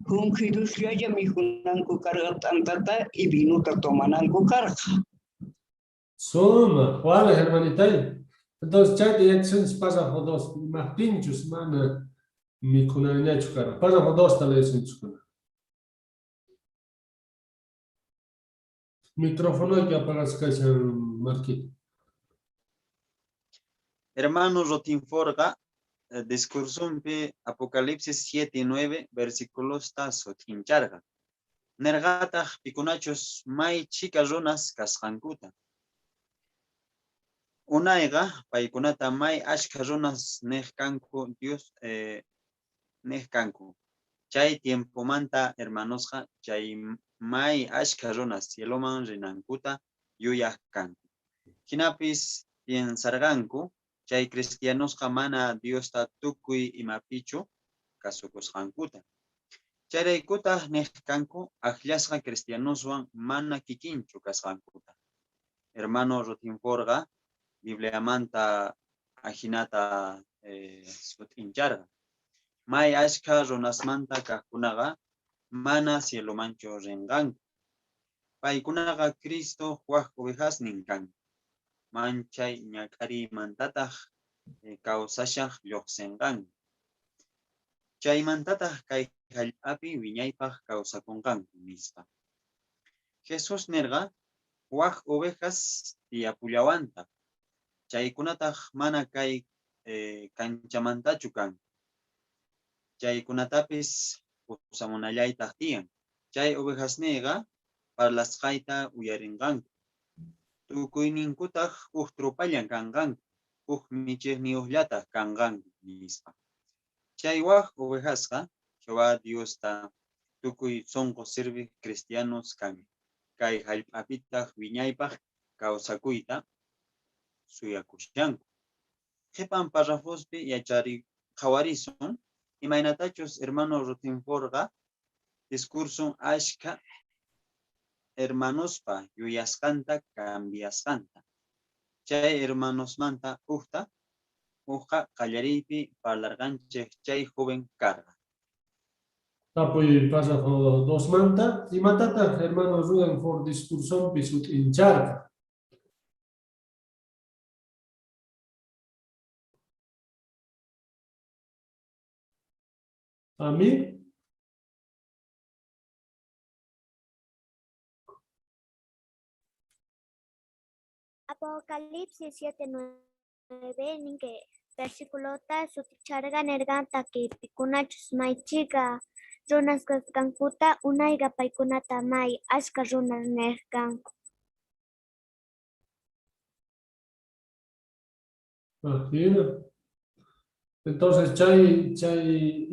junquidus yaya mijunanku cargat antata y vinuta tomananku carga. Suma, ¿cuál hermanitay? Entonces, chat y acciones pasa por dos, más pinchos, mana, mi cunaña chucara. Pasa por dos tal vez en chucara. Micrófono que apagas casi Marquito. Hermano Rotinforga, discursumpe Apocalipsis 7 y 9, versículos tazo tincharga. Nergata pikunachos may chica runas kasqankuta. Unayga paykunata may ashka runas nejkanku Dios nejkanku. Chay tiempo manta hermanosqa chay may ashka runas cieloman rinankuta yuyajkanku. Hinapis piensarganku chay cristianosqa mana Diosta tukuy imapichu kasukusqankuta. Chayraykutaq nejkanku akllasqa cristianoswan mana kikinchu kasqankuta. Hermano Rutherfordqa Biblia manta ahinata sutincharqa. May ashka runasmanta kaqkunaqa mana cielomanchu rinqanku. Paykunaqa Cristo waq ovejas ninkanku. Manchay ñak'arimantataq kawsashaq lluqsinqanku. Chaymantataq kay hallp'api wiñaypaq kawsakunqanku nispa. Jesus nirqa waq ovejas tiyapullawanta. Chaykunataq mana kay kanchamantachu kan. Chaykunatapis pusamunallaytaq tiyan. Chay ovejasniqa parlasqayta uyarinqanku. Tukuyninkutaq trupallan kanqanku. Michiqniyuqllataq kanqanku nispa. Chay waq ovejasqa Jehová Diosta tukuy sonqo sirviq cristianos kan. Kay hallp'apitaq wiñaypaq kawsakuyta suyakushanku. Qhipan parrafuspi qhawarisun imaynatachus hermano Rutherfordqa discursun ashka hermanospa yuyasqanta cambiasqanta. Chay hermanosmanta ukta uja qallaripi parlarganchej chay joven carga. Tapuy pasa 2 manta. Y matata, hermanos, rudan por discursión pisut hincharca. A mí. Apocalipsis 7:9 ningue versículo ta suticharga nerganta que pikunachus maichiga runas kankuta unaiga paikunata mai ashka runas nerganku. Imagina. Entonces, chay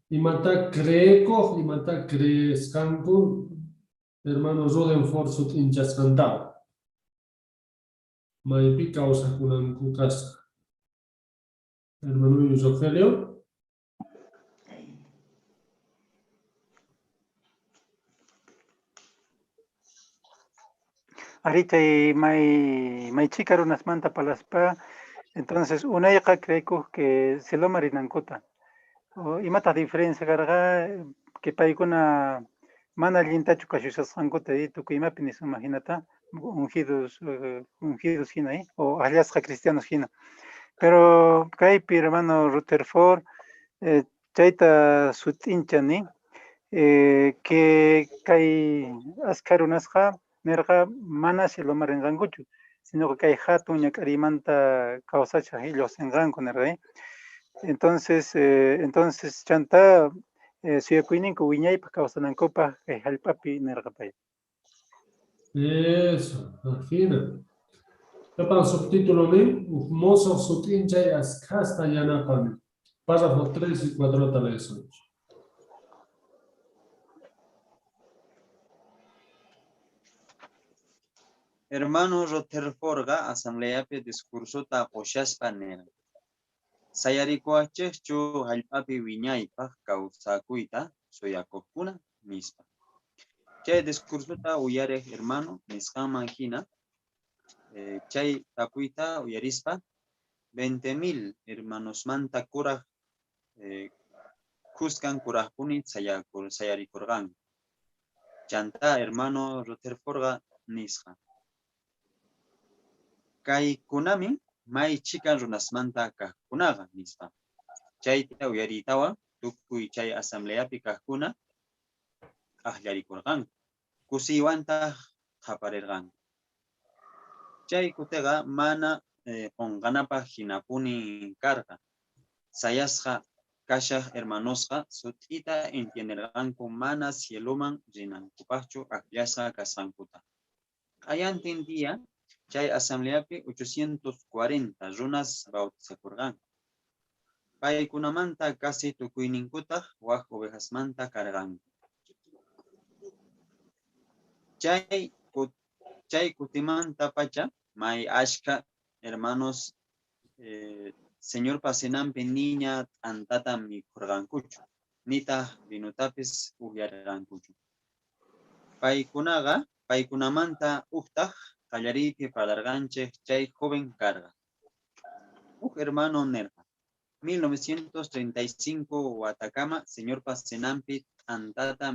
imata creeco, imata creescanco, hermanos, roden for sut hinchas cantado. Maipi causa kunan kukas. Hermano Yus Ofelio. Ahorita may chica unas manta palaspa, entonces una hija creo que se lo marinancuta. Y mata diferencia carga que paikuna mana linta chukashusas sankuta y tu kuima pinis imaginata ungidos hina o aliasca cristianos hina. Pero kaipi hermano Rutherford chaita sutinchani que kai ascarunasja nerga mana se lo marenganguchu, sino que hay hatuña carimanta causacha ellos en rango nerga. Entonces chanta suyakuinin ku wiñay pa causanancopa halpapi nergapay. Eso, imagina. Para subtítulo ni mozo sutincha as casta yanapami. Párrafo 3 y 4 tal vez. Hermano Rutherforga asambleapi discurso ta qoshaspa nera. Sayarikuacheschu hallpapi wiñaypaq kawsakuyta suyakuqkuna nispa. Chay discursuta uyareq hermano nisqaman hina chay tapuyta uyarispa 20,000 hermanosmanta kuraq kuskan kuraqkuni sayarikurqan. Chanta hermano Rutherforga nisqa. Kaykunami may chikan runasmanta kaqkunaqa nispa. Chayta uyariytawan tukuy chay asambleapi kaqkuna aqllarikurqan. Kusiwanta qaparirqan. Chay kutiqa mana qonqanapaq hinapuni karqa. Sayasqa kashaq hermanosqa sut'ita entienderqanku mana cieloman rinankupaqchu aqllasqa kasqankuta. Qayantin día chay asambleapi 840 runas bautizakurqan. Paykunamanta casi tukuyninkutaq waq ovejasmanta karqanku. Chay kutimanta pacha may ashka hermanos señor pasenampi niña antata mikurqankuchu. Nita vinutapis upiarqankuchu. Paykunamanta uqtaq qallaripi parlarganchej chay joven carga. Hermano nerqa. 1935 Watakama señor pasenampi antata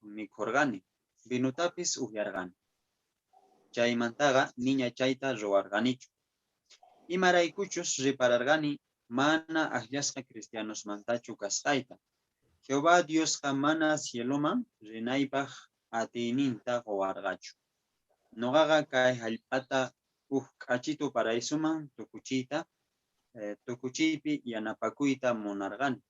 mikurqani. Vinutapis upiarqani. Chaymantaqa niña chayta ruwarqanichu. Imaraykuchus ripararqani mana aqllasqa cristianos mantachu kasqayta. Jehová Diosqa mana cieloman rinaypaq atiyninta quwarqachu. Noqaqa kay hallp'ata k'achitu paraisuman tukuchiypi yanapakuyta munarqani.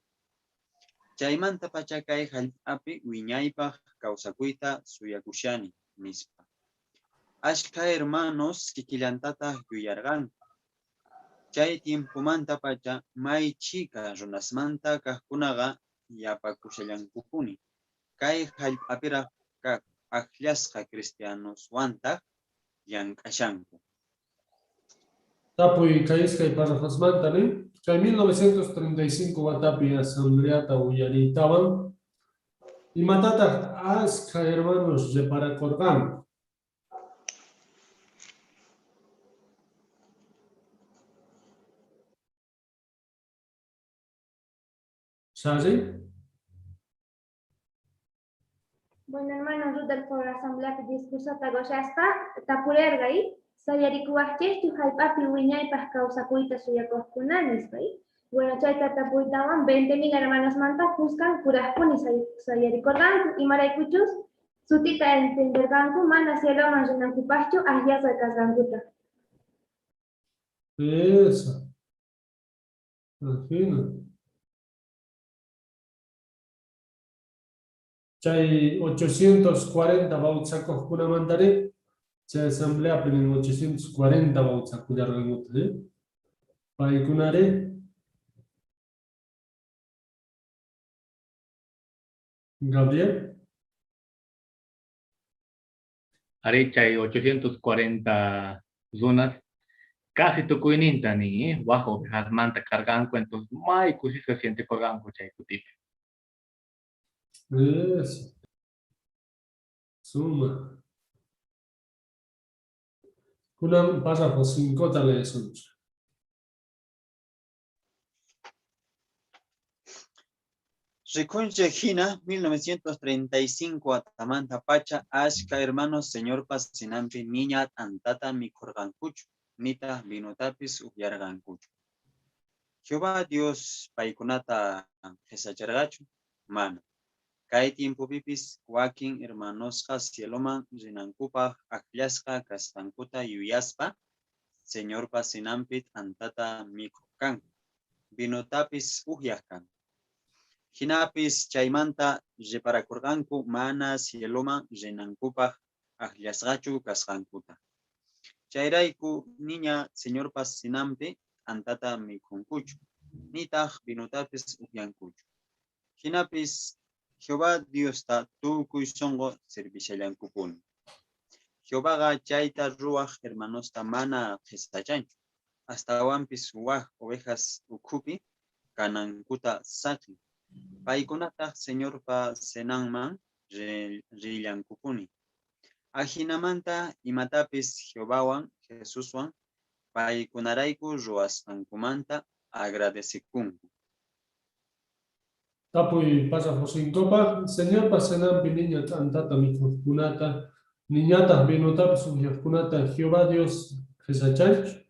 Chaymanta pacha kay hallp'api wiñaypaq kawsakuyta suyakushani nispa. Ashka hermanos kikillantataq yuyarqan. Chay tiempumanta pacha may chika runasmanta kaqkunaqa yapakushallankupuni. Kay hallp'apiraq kaq aqllasqa cristianoswantaq llank'ashanku. Tapuy kayskay parrafasmanta ni. Kay 1935 watapi asambleata uyariytawan. Imatataq ashka hermanos reparakurqan. Sasi. Bueno, hermanos, Rudolf por la asamblea que discurso tagoyaspa, tapurerga ahí, sayarikuachis, tu jaipapi wiñaypas causacuita suyacoscunanis, ¿ves? Bueno, chayta tapuitawan 20,000 hermanos manta, Cuscan, Curascun y sayaricorgan, y maraycuchus, sutita entenderganku, mana cielo manjinancupacho, ayas de casganguta. Eso. Imagina. Chay 840 bautsacos kuna mandare. Chay asamblea penen 840 bautsacu yarganguta, ¿eh? Paikunare. Gabriel. Arecha y 840 zonas. Casi tu cuininta ni, bajo, manta cargan cuentos, mai cusi se siente colgan chay kutip. Eso. Suma. Kuna pasa por 5 tales. Rikunche Gina, 1935, Atamanta Pacha, Ashka, hermanos, señor Pasinampi, niña, Antata, Mikorgankuchu, Nita, Vinotapis, Ubiargankuchu. Jehová Dios, Paikunata, Jesachargachu, Mano. Kai tiempo pipis, Joaquín, hermanosca, Cieloman, Rinankupa, Akliasca, Castancuta, Yuyaspa, señor Pasinampit, Antata, Mikokan. Vinotapis, Ujiascan. Hinapis chaymanta reparakurganku mana cieloma renankupa akliasgachu kasgankuta. Chayrayku niña señor pasinampi antata mikunkuchu. Nitaq vinutapis upyankuchu. Hinapis Jehová Dios ta tukuy songo servishallankupuni. Jehová chayta ruach hermanosta mana qisachanchu. Hasta wampis waj ovejas ukupi kanankuta saqi. Paikunata señor pa senanman rillankupuni. Ajinamanta imatapis Jehovawan, Jesuswan, paikunaraiku ruasqankumanta agradecikunku. Tapuy pasa por 5 señor pasenampi niña antata mikunata, niñata vinotap kunata, Jehová Dios Jesachach.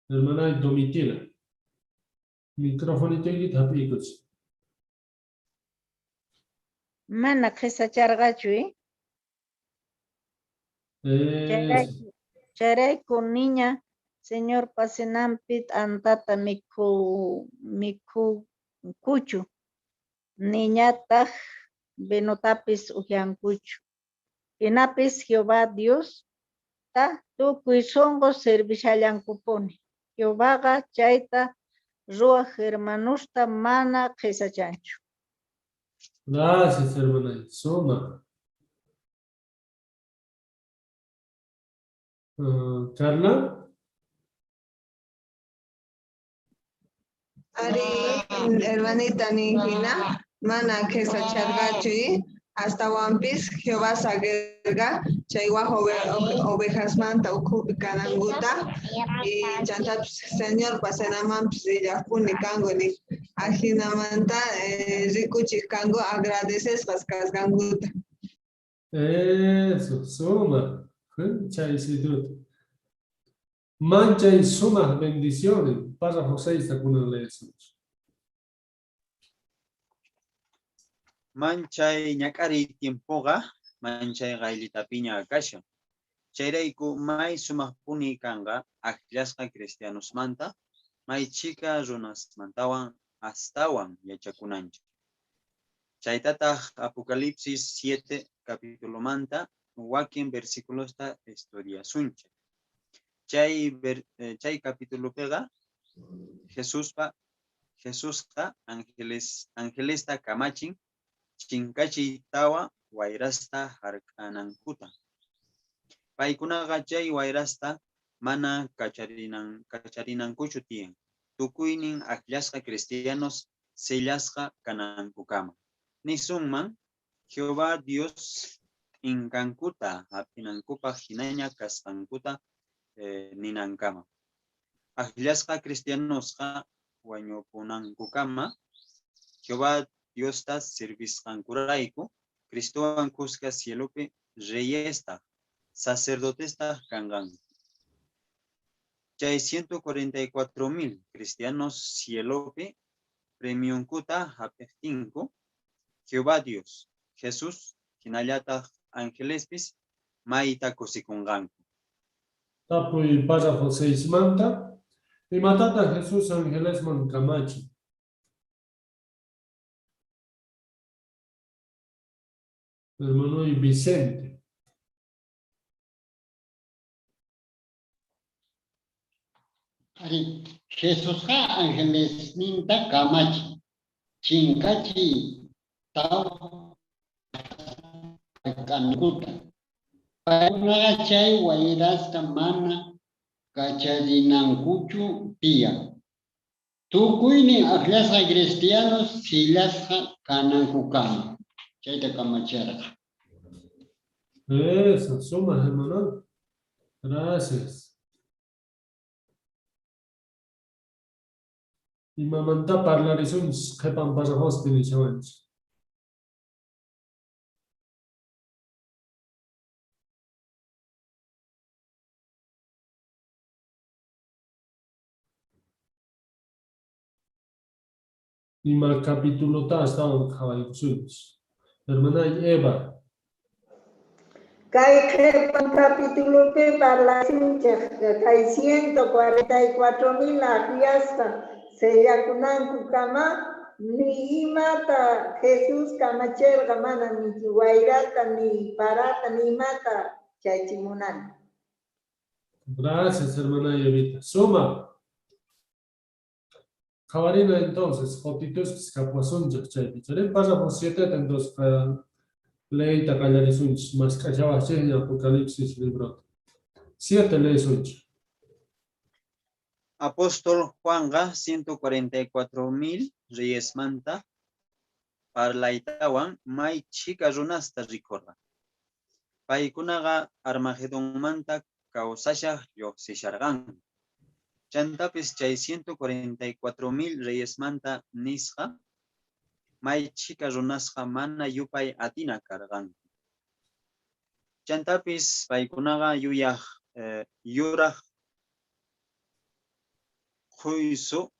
Hermana Domitila. Micrófono y tapicos. Mana qhisacharqachu, charay con niña, señor pasinampit antata kuchu. Niñata benotapis ujiankuchu. Inapis Jehová Dios ta tukuy songo servishallankupuni. Jehová chayta ruach hermanusta mana qhisachanchu. Gracias, hermana. Suma. Carla. Ari, hermanita Ningina, mana que sachargachi, hasta wampis, Jehová sagerga, chaywa ovejas manta, ukupi kananguta, y chantat, señor, pasenaman, psilla, punikango, ni ajinamanta, rikuchi kango, agradeces, pascas ganguta. Eso, suma. Chay sidut. Mancha y suma bendiciones. Para José y Sakuna Lesos. Manchay ñakari tiempoga, manchay gailita piña akasha. Chayrayku may sumaqpuni kanga, aklasqa cristianos manta, may chica runas mantawan astawan yachakunancha. Chaytataq Apocalipsis 7 capítulo manta, wakin versículos ta historia suncha. Chay capítulo pega, Jesusqa angelesta kamachin, chinkachi tawa wairasta harkanankuta. Paikunaqa chay wairasta mana kacharinank'uchu tiyan. Tukuynin aklasqa cristianos sellasqa kanankukama. Nisunman Jehová Dios inkankuta hapinankupaq hinaña kasqankuta ninankama. Akillasqa cristianosqa wañupunankukama Jehová Diosta servisqankurayku Cristowan kuska cielopi reyesta sacerdotesta kangan. Chay 144,000 cristianos cielopi premiunkuta hap'iptinku Jehová Dios Jesús hinallataq angelespis mayta kusikunqanku. Tapuy para José Ismanta y matata Jesús Ángeles Mancamachi. Hermano y Vicente. Ari, Jesús ángeles ninta kamachi, chinkachi, tau, kankuta. Pauna chay wairasta mana kachadinankuchu pia. Tukuyni aklasqa cristianos silasqa kanankukama. Chayta kamachara. Eso, suma, hermano. Gracias. Y mamanta parlarizuns kepan para hostini chavanch. Y mal capítulo ta estaban caballos. Hermana Eva. Kay qhipan capítulo que para kay 144,000 afiasta sellakunanku kama ni imata Jesús kamachirqa mana ni wayrata ni parata ni mata chaychimunan. Gracias, hermana Evita. Suma. Cabarina entonces, jotitos que escapuason chaypi. Charen párrafo 7 entonces ley takallarisunch más callaba en Apocalipsis libro. 7 ley sunch. Apóstol Juanga 144,000 reyes manta parlaitawan may chica runasta ricorra. Paikunaga Armagedon manta causasha yoxishargan. Chantapis chay 144,000 reyes manta nisqa may chica runasqa mana yupay atina kargan. Chantapis paikunaga yuyaq yuraq juicio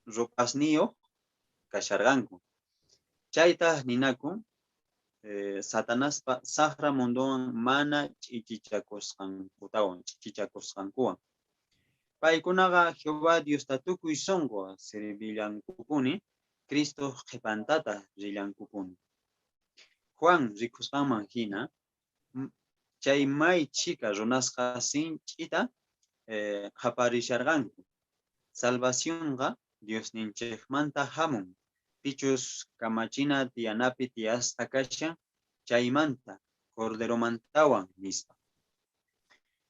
rupasniyo kasharganku. Chayta ninaku Satanaspa sahra mundoan mana chichakusqankuwan. Paikunaga Jehová Dios tatukuy songo servillankupuni Cristo qhipantata rillankupuni. Juan rikusqanman hina chay may chica runasqa sinchita qaparisharganku. Salvacionga Dios ninchikmanta hamun. Pichus kamachina tianapi tiasta kasha chaymanta cordero mantawan nispa.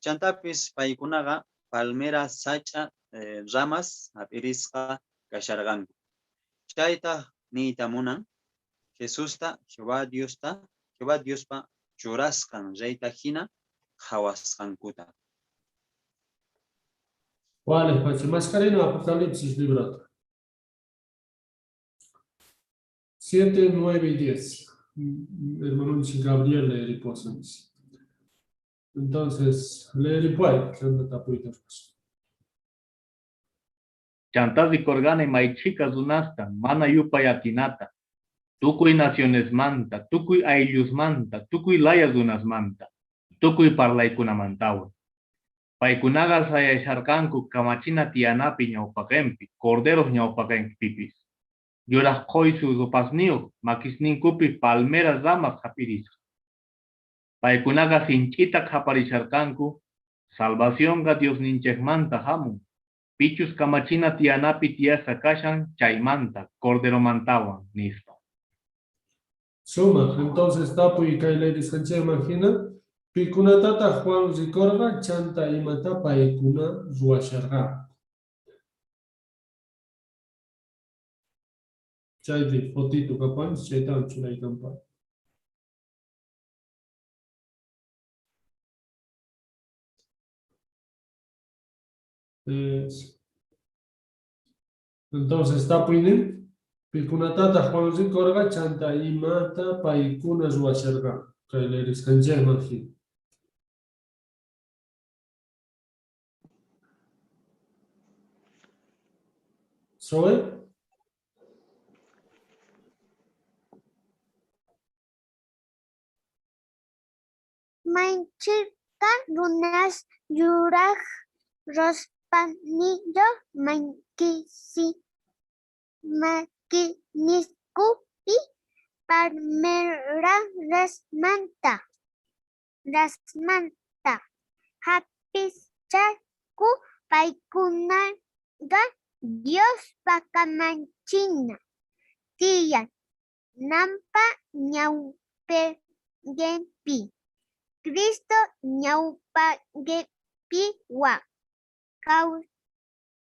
Chantapis paikunaga palmera sacha ramas apirisqa kasharganku. Chayta niytamunan Jesusta Jehová Diospa churasqan reyta hina hawasqankuta. Vale, pues mascarino Apocalipsis libro. 7, 9 y 10. Hermano Gabriel le riposos. Entonces, le ripuay, chanta tapuitos. Chantazi corgane maichica zunasta, mana yupa yatinata. Tukuy naciones manta, tukuy aylus manta, tukuy layas unas manta, tukuy parlaykuna mantawan. Paikunaga sayasharkanku kamachina tianapi ñawpaqenpi, corderos ñawpaqenpi pipis. Yuraq qoysu rupasniuq makisninkupi palmeras ramas hapirisqa. Paikunaga sinchita qaparisharkanku, salvacionga Dios ninchekmanta hamun. Pichus kamachina tianapi tiasa kashan chaymanta, cordero mantawan nispa. Suma, entonces tapu y kaile discanche imagina, pikuna tata Juan ricorga chanta imata paikuna ruasharga. Chay de fotito kapan, chaytan chulay kampan. Entonces, está puinin, pikunatata Juanzi Korga, chanta imata, paikunas washerga, que le riscanjer manji. ¿Soy? Manchika runas yuraj rospanillo mankisi makinisku y palmera rasmanta hapis chaku paikunaga Dios pakamanchina tiyan nampa ñaupe genpi Cristo ñaupagepi wa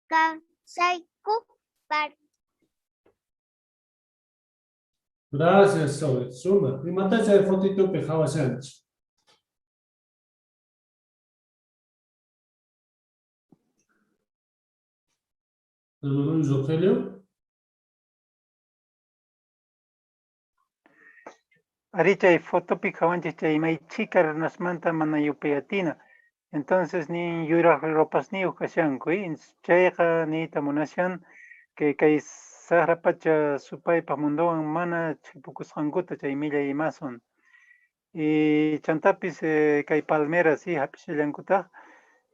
kausaiku par. Gracias, Sobe. Suma. Y matacha de fotito pejaba sancho. Hermano Luis Rogelio. Aricha y foto picawanchi chay may chica nasmanta mana yupeatina. Entonces ni yura ropas ni ukashanku y chayqa ni tamunashan que kay sahra pacha supay pamundowan mana chipukusqankuta chay milla y mason. Y chantapis kay palmeras sí hapishallankutaq.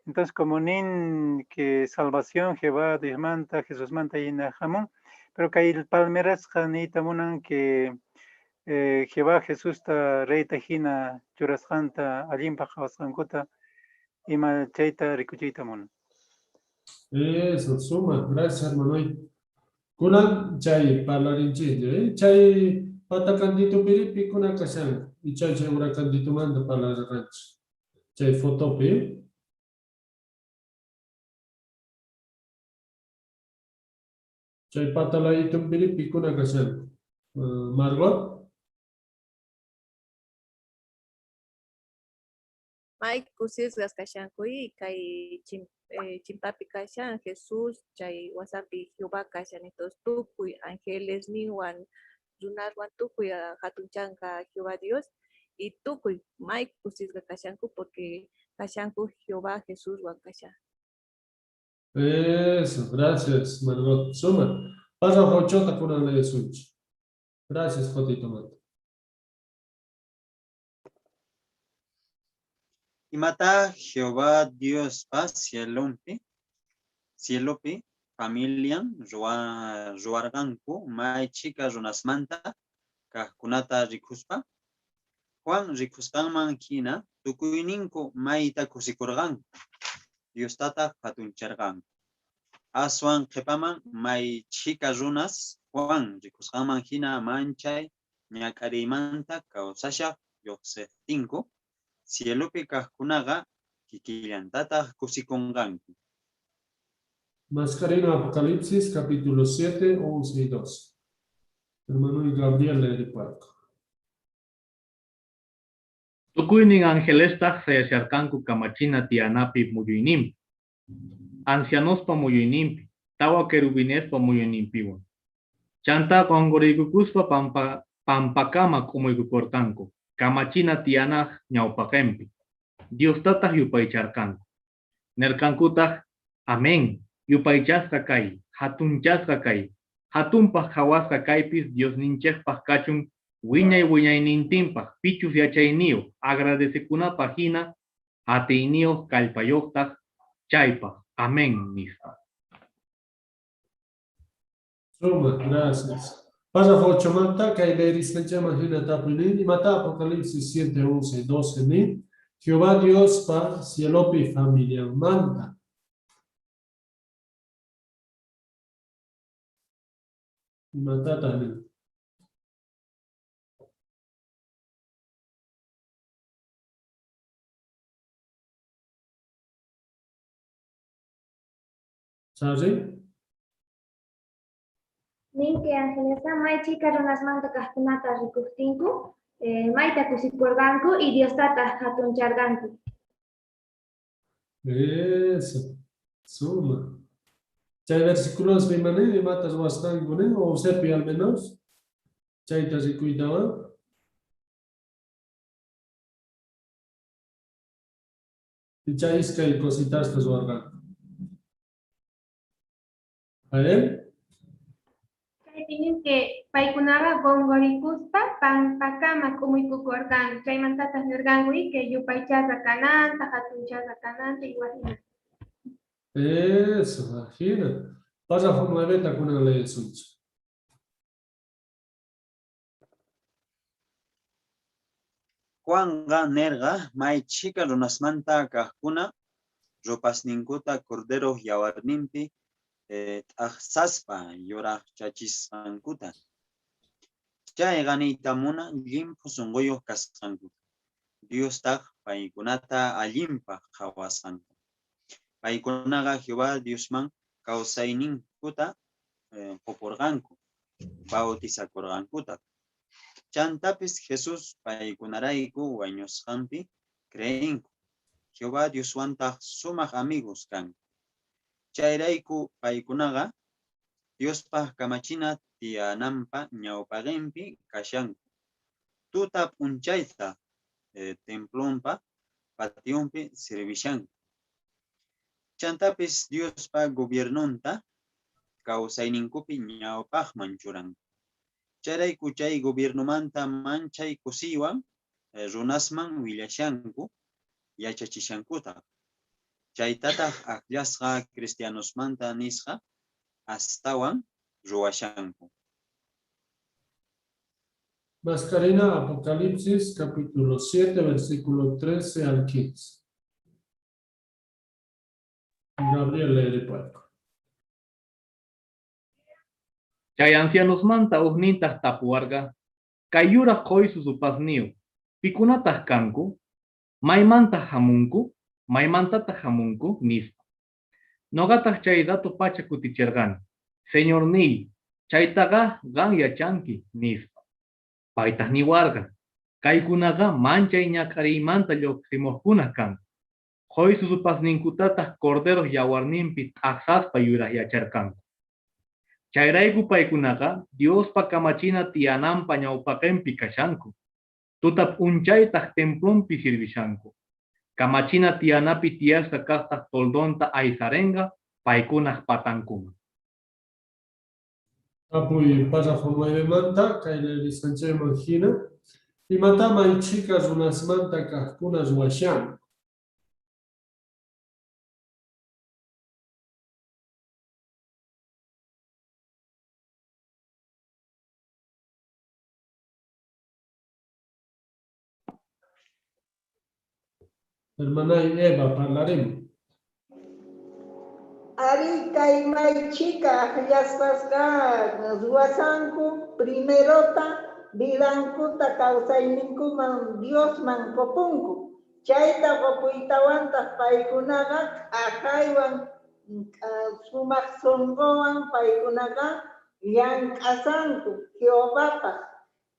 Entonces como nin que salvación Jehová Dios manta Jesús manta y jamón, pero kay palmeras ni tamunan que Jehová Jesús ta reita hina churasqanta allimpa qhawasqankuta ima chayta rikuchiyta mun. Eso, suma. Gracias, hermano. Kunan chay parlarinchi, chay patacandito piripi kuna kashan. Y chay uracandito manda parlaranch. Chay fotopi. Chay patalaito piripi kuna kashan. Margot. Mike kusis gaskashankuy kay chimpapi kashan Jesús chay wasapi Jehová kashan entonces tukuy ángeles niwan runaswan tukuy hatunchanka Jehová Dios y tukuy Mike kusis kashanku porque kashanku Jehová Jesús wan kashan. Eso, gracias, Margot. Suma. Pasa Jochota kuna le such. Gracias, Jotito Mata. Y mata Jehová Dios pa cielopi familia ruarganku may chica runasmanta kahkunata rikuspa Juan rikusqanman hina tukuyninku mayta kusikurqanku Dios tata hatuncharqanku aswan qhipaman may chica runas Juan rikusqanman hina manchay ñak'arimanta kawsashaq lluqsiptinku cielopi kaqkunaqa kikillantataq kusikunqanku. Mascarino Apocalipsis, capítulo 7, 11 y 12. Hermano Gabriel de Parco. Tukuinin angelesta se acercanku kamachina tianapi muyuinim. Ancianospa muyuinimpi. Tawa kerubinespa muyuinimpiwan. Chanta kongorikukuspa pampakama kumuykukortanku. Kamachina tianaj ñawpaqempi. Dios tataq yupaycharkanku. Nerkankutaq amén. Yupaychasqa kay. Hatunchasqa kay. Hatunpaq hawasqa kaypis Dios ninchejpaq kachun wiñaynintinpaq pichus yachayniyuq agradecekunapaq hina hatiyniyuq kallpayuqtaq chaypaq. Amén nispa. Suma, gracias. Pasa Jochomanta, que hay de Riscancha Magina Tapulín, y mata Apocalipsis 7, 11, 12 mil. Jehová Dios pa cielopi familia manta. Y mata también. ¿Sabes? Ninki angelesa may chica runasmanta kahkunata rikuhtinku, mayta kusikurqanku y Dios tata hatuncharqanku. Eso. Suma. Chay versículos bimane matas wastan gune o sepi al menos. Chay tasi cuidaba. Y chay es que cositas que suarga. ¿A él? Tienen que paikunaga gongorikuspa pankakama kumuykukorkan chaymantatas nirganwi que yupaychaza kananta hatunchaza kananta igual. Eso, imagina. Pasa a forma de beta con una ley de sunch. Juanga nerga may chica runasmanta kahkuna rupasninkuta cordero yawarninpi t'aqsaspa yuraq chachisqankuta. Chay ganiytamuna limpu sunquyuq kasqankuta. Diostaq paykunata allinpaq qhawasqanku. Paykunaqa Jehová Diosman kawsayninkuta qupurqanku, bautizakurqankuta. Chantapis Jesús paykunarayku wañusqanpi creinku. Jehová Dioswantaq sumaq amigos kanku. Chayrayku paykunaqa Diospaq kamachina tiyananpa ñawpaqinpi kashanku. Tuta p'unchayta templonpa pationpi servishanku. Chantapis Diospa gobiernonta kawsayninkupi ñawpaqman churanku. Chayrayku chay gobiernomanta manchay kusiwan runasman willashanku yachachishankuta. Chaytataq aqllasqa cristianosmanta nisqa astawan ruwashanku. Mascarina, Apocalipsis, capítulo 7, versículo 13 al 15. Gabriel lee puerco. Chay ancianos manta ugnintah tapuarga, kayura koy susupasniu, pikunatah kanku, maymantah hamunku, maymantatah hamunku nispa. Nogatah chay dato pacha kutichergani, señor ni, chaytaga gan yachanki nispa. Paytah niwarga, kaykunaga manchay ñakariymanta lluqsimuqkuna kan. Koy susupasninkutatah corderos yawarninpi t'aqsaspa yuraq yacharkanku. Chayrayku paykunaqa Diospa kamachina tiyananpa ñawpaqinpi kashanku. Tuta p'unchaytaq templonpi sirvishanku. Kamachina tiyanapi tiyasqa kastaq toldonta aysarenga paykunaq patankuma. Apuy pasa forma de manta, kayle lisanche imagina. Y mata may chicas unas manta kahkunas washan. Hermana Eva, hablaremos. Ari kaimay chica, yaspasga, ruasanku, primerota, vidankuta kausayninkuman Dios man kopunku. Chayta kopuytawanta paykunaga, akaywan, sumak songowan paykunaga, llank'asanku, Jehovapa,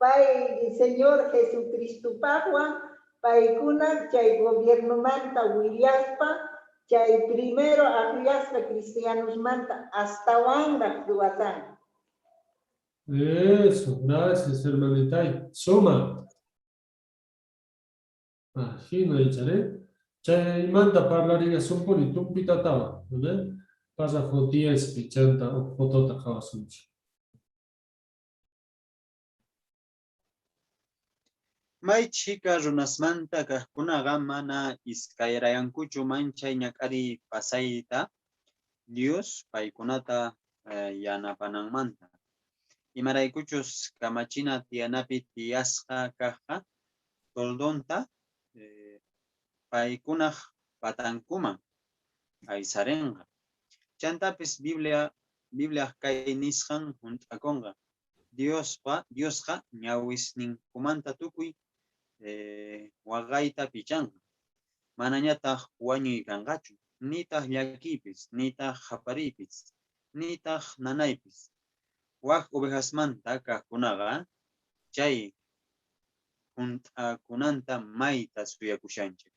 pay Señor Jesucristo pagwan, paykuna chay gobierno manta willaspa, chay primero apliaspa cristianos manta hasta wanga duatan. Eso, gracias, hermanita. Suma. Imagina, ¿eh? Chay manta parlaría un polito, un pitataba, ¿no? Pasa fotías, pichanta, o fotota, kawasunchi. May chica runasmanta kahkunaqa mana iskayrayankuchu manchay ñak'ari pasayta Dios paykunata yanapananmanta. Imaraykuchus kamachina tiyanapi tiyasqa kaqqa toldonta paykunaq patankuman aysarenqa. Chantapis Biblia kay nisqan hunt'akunqa. Diosqa ñawisninkumanta tukuy waqayta pichanqa. Manañataq wañuy kanqachu, nitaq llakipis, nitaq qaparipis, nitaq nanaypis. Waq ovejasmanta kaqkunaqa chay hunt'akunanta mayta suyakushanchik.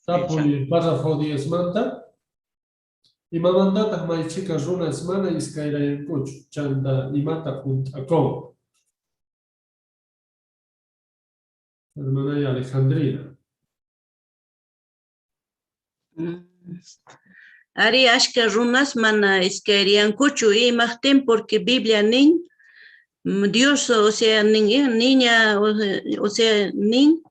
Tapuy pasa fotías manta. Imamantataq maychika runas mana iskayrayankuchu, chanta imata juntakon. Hermana Alejandrina. Ari ashka runas mana iskayriyankuchu imaqtin porque Biblia nin Dios, o sea, niña, o sea, nin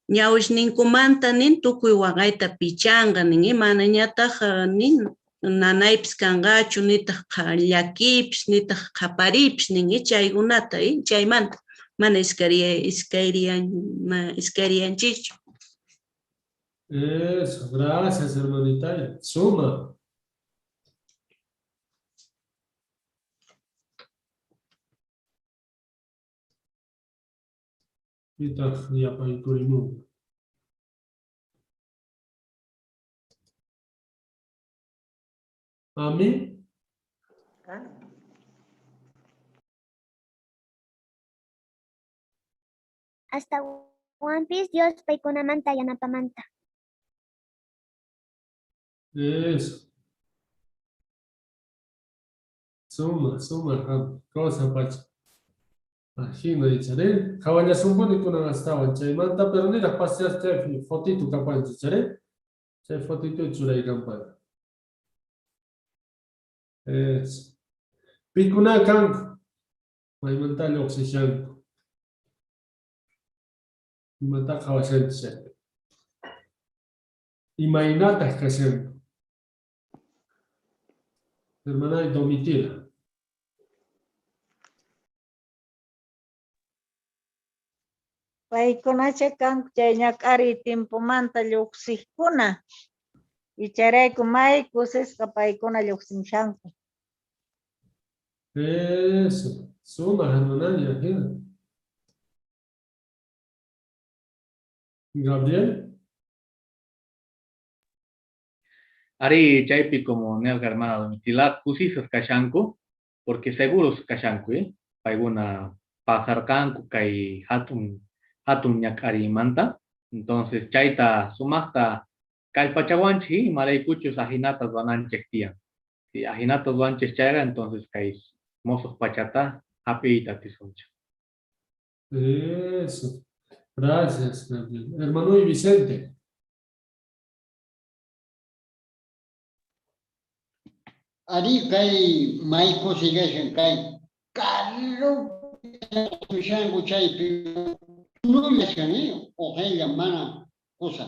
ñawishninkumanta nin tukuy waqayta pichanga nin imanañataq nin nanaypis kanqachu nitaq llakipis nitaq qaparipis nin chaykunata chaymanta mana iskayriyanchichu. Eso, gracias, hermanita. Suma. Itaq yapaykurimuni. Amén. Hasta One Piece Dios paykunamanta yanapamanta. Eso. Suma, cosa pacha. Imagina, ¿chere? Kawanya sumpuni kuna estaban chaymanta, pero mira, paseaste fotito capaz, ¿chere? Chay fotito churay campana. Eso. Pikuna kanku. Maymanta oxishanku. Imanta kawashanku chay. Imaynata kashanku. Hermana y Domitila. Paykunacha kanku chay ñak'ari tiempumanta lluqsiqkuna. Icharayku may kusisqa paykuna lluqsinshanku. Eso. Suma, hermana, imagina. Gabriel. Ari chaypi como nelga hermana Domitila kusisas kashanku, porque seguros kashanku, payguna pasarkanku kay hatun ñak'ari manta. Entonces chayta sumaqta kallpachawanchik malaykuchus ajinatas wananchik tiyan. Si ajinatas wanchik chayra, entonces kay mosoq pachata hapiyta tisunchik. Eso. Gracias, Gabriel. Hermano y Vicente. Ari kay may kusigashan kay carro tushangu chaypi nuyashani ojella mana kusa.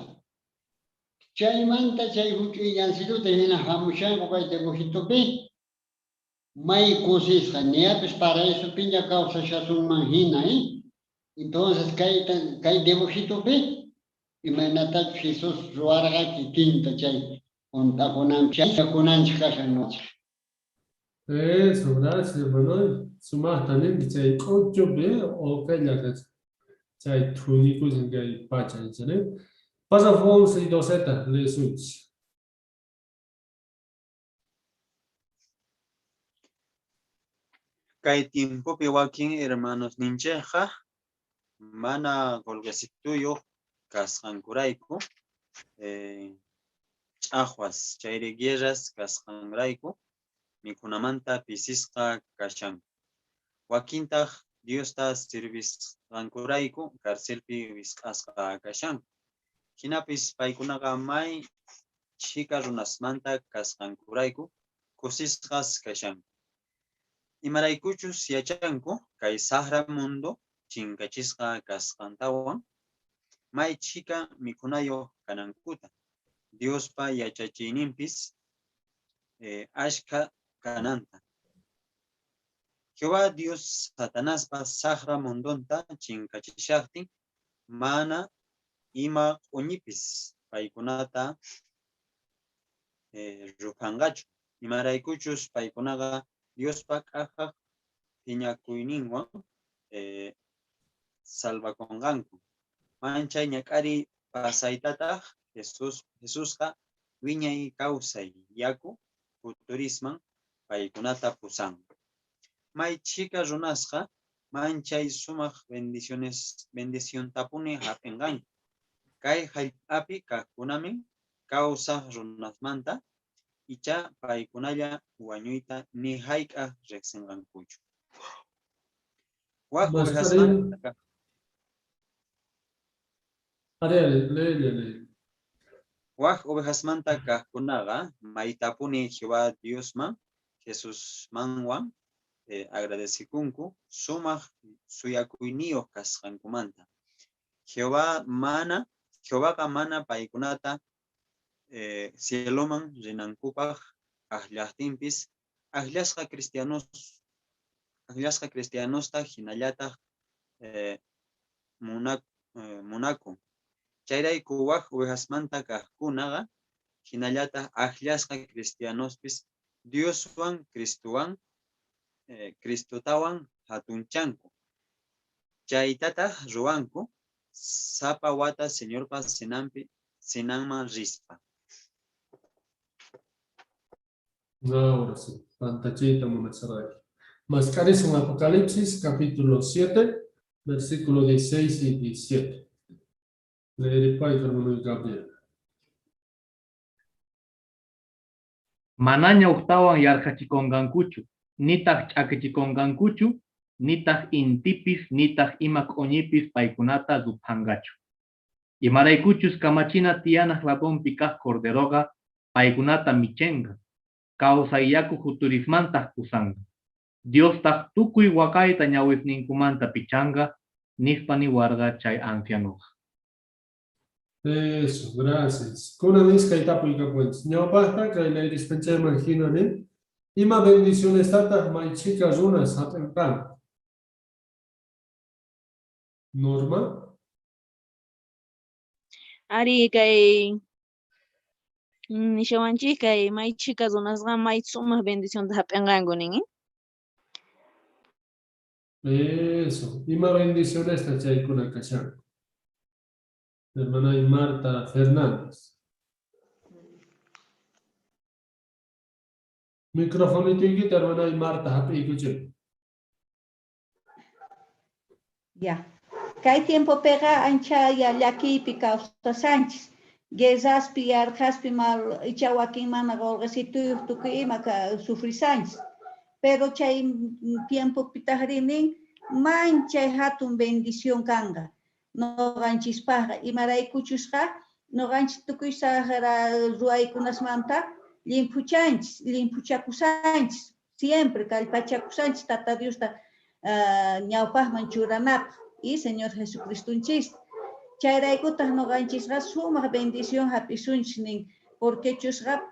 Chaymanta chay huch'uyansituta hina hamushanku kay dibujitopi may kusisqa niapis para eso piña kawsashasunman hina, Entonces kay dibujitopi imanata Jesus ruarqa kikinta chay Eso, gracias, hermano. Sumar también que chay ocho be o que ya que chay túnicos en que hay pacha, ¿sí? Pasa 11 y 12, le switch. Kay tiempopi wakin hermanos nincheja mana golgasituyo kasqankurayku ch'aqwas chayri guerras kasqanrayku mikunamanta pisisqa kashan. Wakintaq Diosta servisqankurayku karcelpi wisq'asqa kashan. Hinapis paykunaqa may chika runasmanta kasqankurayku kusisqas kashan. Imaraykuchus yachanku kay sahra mundo chinkachisqa kasqantawan may chika mikunayoq kanankuta Diospa yachachiyninpis ashka kananta. Jehová Dios Satanaspa sahra mundonta chinkachishaqtin mana ima q'uñipis paykunata rupanqachu. Imaraykuchus paykunaqa Diospa k'aqaq piñakuyninwan salvakonqanku. Manchay ñak'ari pasaytataq Jesusqa wiñay kawsay yaku futurisman paykunata pusan. May chika runasqa manchay sumaq bendición tapuni hap'inqanku. Kay hallp'api kaqkunamin kawsaq runasmanta icha paykunalla wañuyta ni hayk'aq riqsinqankuchu. Waq ovejasmanta waq ovejasmanta kaqkunaqa maytapuni Jehová Diosman Jesusmanwan agradecikunku sumaq suyakuyniyuq kasqankumanta. Jehováqa mana paykunata cieloman rinankupaq aqllaptinpis aqllasqa cristianosta hinallataq munakun. Chayrayku waq ovejasmanta kaqkunaqa hinallataq aqllasqa cristianospis Dioswan Cristotawan hatunchanku. Chaytataq ruwanku sapa wata Señorpa sinanman rispa. Ahora sí, pantallita monasaray. Mascares en Apocalipsis, capítulo 7, versículo 16 y 17. Leeré para hermano Gabriel. Manaña octawan yarkachikongankuchu, nitaq ch'akichikongankuchu, nitaq intipis, nitaq ima k'uñipis paykunata ruphangachu. Imaraykuchus kamachina tiyanaq ladonpi kaq corderoqa paykunata michenga, kawsayyaku futurismantaq kusanga. Diostaq tukuy waqayta ñawisninkumanta pichanga, nispa niwarqa chay ancianuqa. Eso, gracias. Kuna vez que está publicado pues, no basta que la dispensa imagina, ¿eh? Ima bendiciones tata, mai chicas unas atentan. Norma. Ari kay nishawanchi kay may chicas unas may sumas bendición de hapengango ningi. Eso. Ima bendiciones esta chay kuna kashan. Hermana Marta Fernández. Micrófono y hermana Marta, happy escuché. Ya. Kay tiempo pega ancha ya laki pica hasta Sánchez. Gezas piar caspi mal ichawakin mana golgasitu tu que maka sufri Sánchez. Pero chay tiempo pitahrining mancha hatun bendición kanga. No ganchis paja y maray kuchusqa no ganchis tukuy sahara ruay kunas manta limpuchakusanchis siempre kalpachakusanchis tata Dios ta ñawpajman churanap y Señor Jesucristo unchis chayraykuta no ganchisqa sumaq bendición hapisunchis nin porque chusqa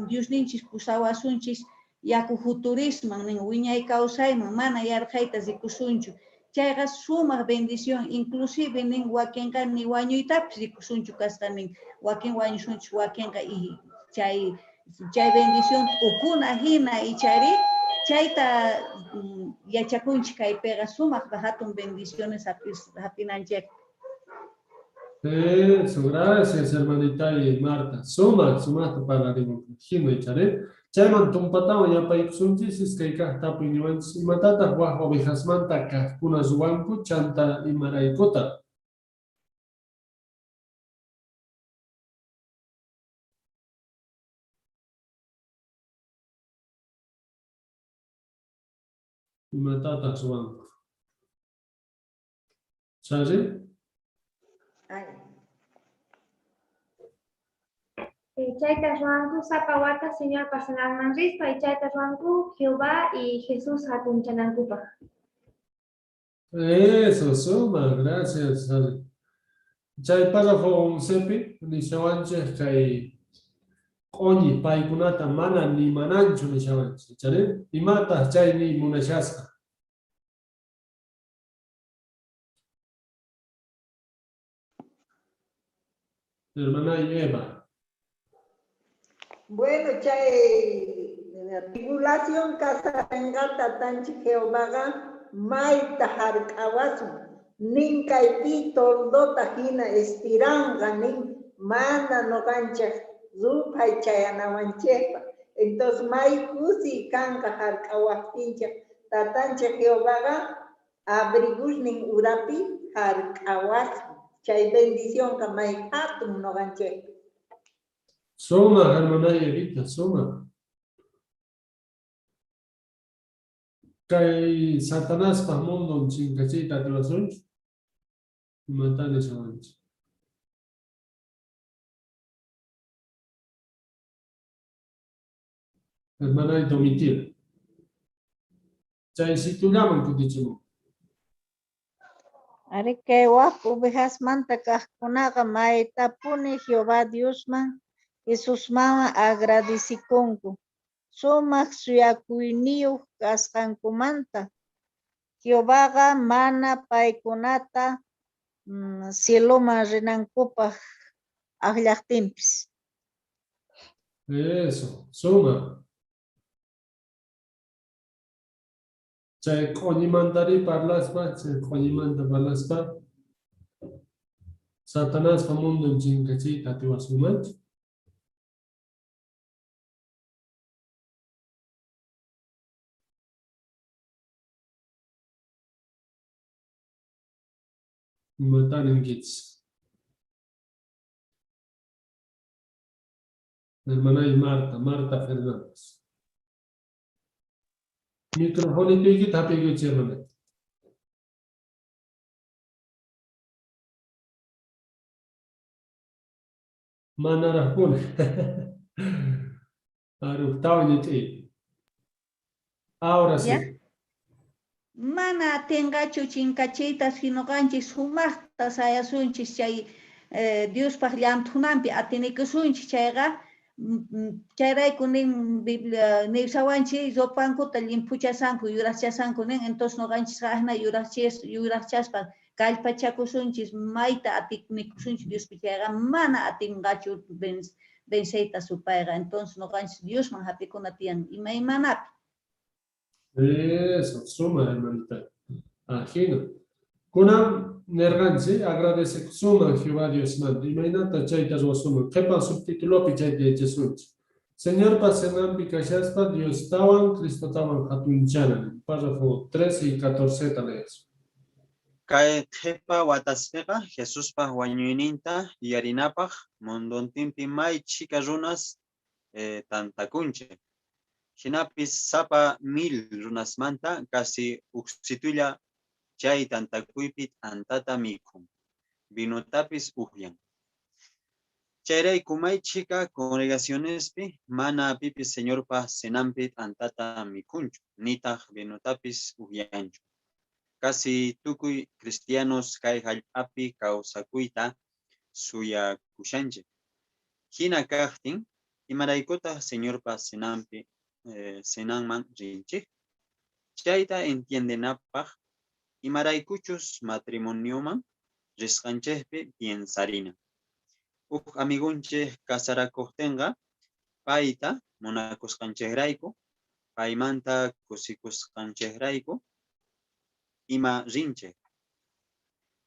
Dios ninchis pusawasunchis yaku futurisman nin wiñay kawsayman mana yarqayta rikusunchu chayqa sumaq bendición inclusive nin wakinqa ni wañuytapis rikusunchu kasqa nin wakin wañusunchis wakinqa y chay bendición ukuna hina y chayta yachakunchik kaypiqa sumaq hatun bendiciones hapinanchik. Eso, gracias hermanita y Marta. Sumaste para la rimojino y charé. Chayman tumpatawa yapaykusunchis kayqa tapuyniwanchis imatataq waq ovejasmanta kaqkuna ruwanku chanta imaraykota. Imatataq ruwanku. ¿Sari? Chayta ruanku sapawata Señor pasanalman rispa y chayta ruanku Jehová y Jesús hatunchanankupa. Eso, suma, gracias. Chay párrafo sepi, nishawanchik kay q'uñi paykunata mana ni mananchu nishawanchik. ¿Chare? Imataq chay ni munashasqa. Hermana Eva. Bueno, chay tribulación kasarengata tanchi Jehová maita harkawasu nin kaypi toldota hina estiranga nin mana no gancha rupay chayanawanchepa. Entonces may kusi kanka harkawapincha tatancha Jehová abrigus nin urapi harkawasu chay bendición ka may hatum no ganchepa. Suma, hermana Evita, suma. Kay Satanás pa mundo chinkachita tiwasunch. Matani sawanch. Hermana y Domitila. Chay si tú llaman kutichimu. Ari kay wak ovejas manta kahkunaqa maytapuni Jehová Diosman Jesusman agradecikunku. Sumaq suyakuyniyuq kasqankumanta Jehováqa mana paykunata cieloman rinankupaq aqllaqtinpis. Eso, suma. Chay q'uñimantari parlaspa, chay q'uñimanta parlaspa. Satanás pa mundo chinkachita tiwasumanch. Matarin kits. Hermana y Marta Fernández. Microfonito y kita pegi hermana. Manara pun. Aruptao ni. Ahora sí. ¿Ya? Mana tengachu chinkachita sinoqanchis humaqta sayasunchis chay Diospaq llanthunapi atinikusunchis chayqa chayrayku nin Biblia niwsawanchis sopankuta llimpuchasanku yuraqchasanku nin entonces noqanchis ahna yuraqchaspa kallpachakusunchis mayta atinikusunchis Diospi chayqa mana atinqachu venceyta supayqa entonces noqanchis Diosman hapikuna tiyan imaymanapi. Eso, suma, hermanita. Ajino. Kunam nergansi agradece suma Jehová Dios manda. Imaynata chaytas wasuma. Kepa subtítulo pichayte chesunch. Señor pasenampi kashaspa Dios tawan, Cristo tawan hatunchanan. Párrafo 13 y 14 lees. Kay tepa wataspeqa Jesuspa wañuyninta yarinapaq mondontinpi may chika runas tantakunche. Hinapis sapa 1000 runasmanta casi uksitulla chay tantakuypi antata mikun. Vinotapis uqllan. Chayrayku may chika congregacionespi mana pipis señorpa senampi antata mikunchu. Nitaq vinotapis uqllanchu. Casi tukuy cristianos kay hallp'api kawsakuyta suyakushanchik. Hina kaqtin imaraykutaq señorpa senampi senanman rinchik. Chayta entiendenapaq imaraykuchus matrimonioman risqanchikpi piensarina. Uq amigunchik kasarakuqtinqa payta munakusqanchikrayku paymanta kusikusqanchikrayku ima rinchik.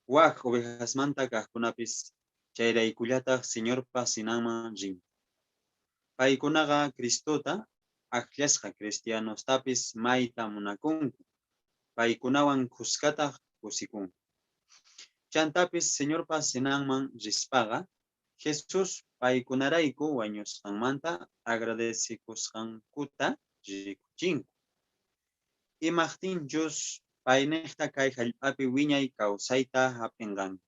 Waq ovejasmanta kaqkunapis chayraykullataq señorpa senanman rin. Paykunaqa Cristota aqllasqa cristianostapis mayta munakunku. Paykunawan kuskataq kusikunku. Chantapis señorpa senanman rispaqa Jesus paykunarayku wañusqanmanta agradecikusqankuta rikuchinku. Imaqtinchus paynekta kay hallp'api wiñay kawsayta hapinqanku.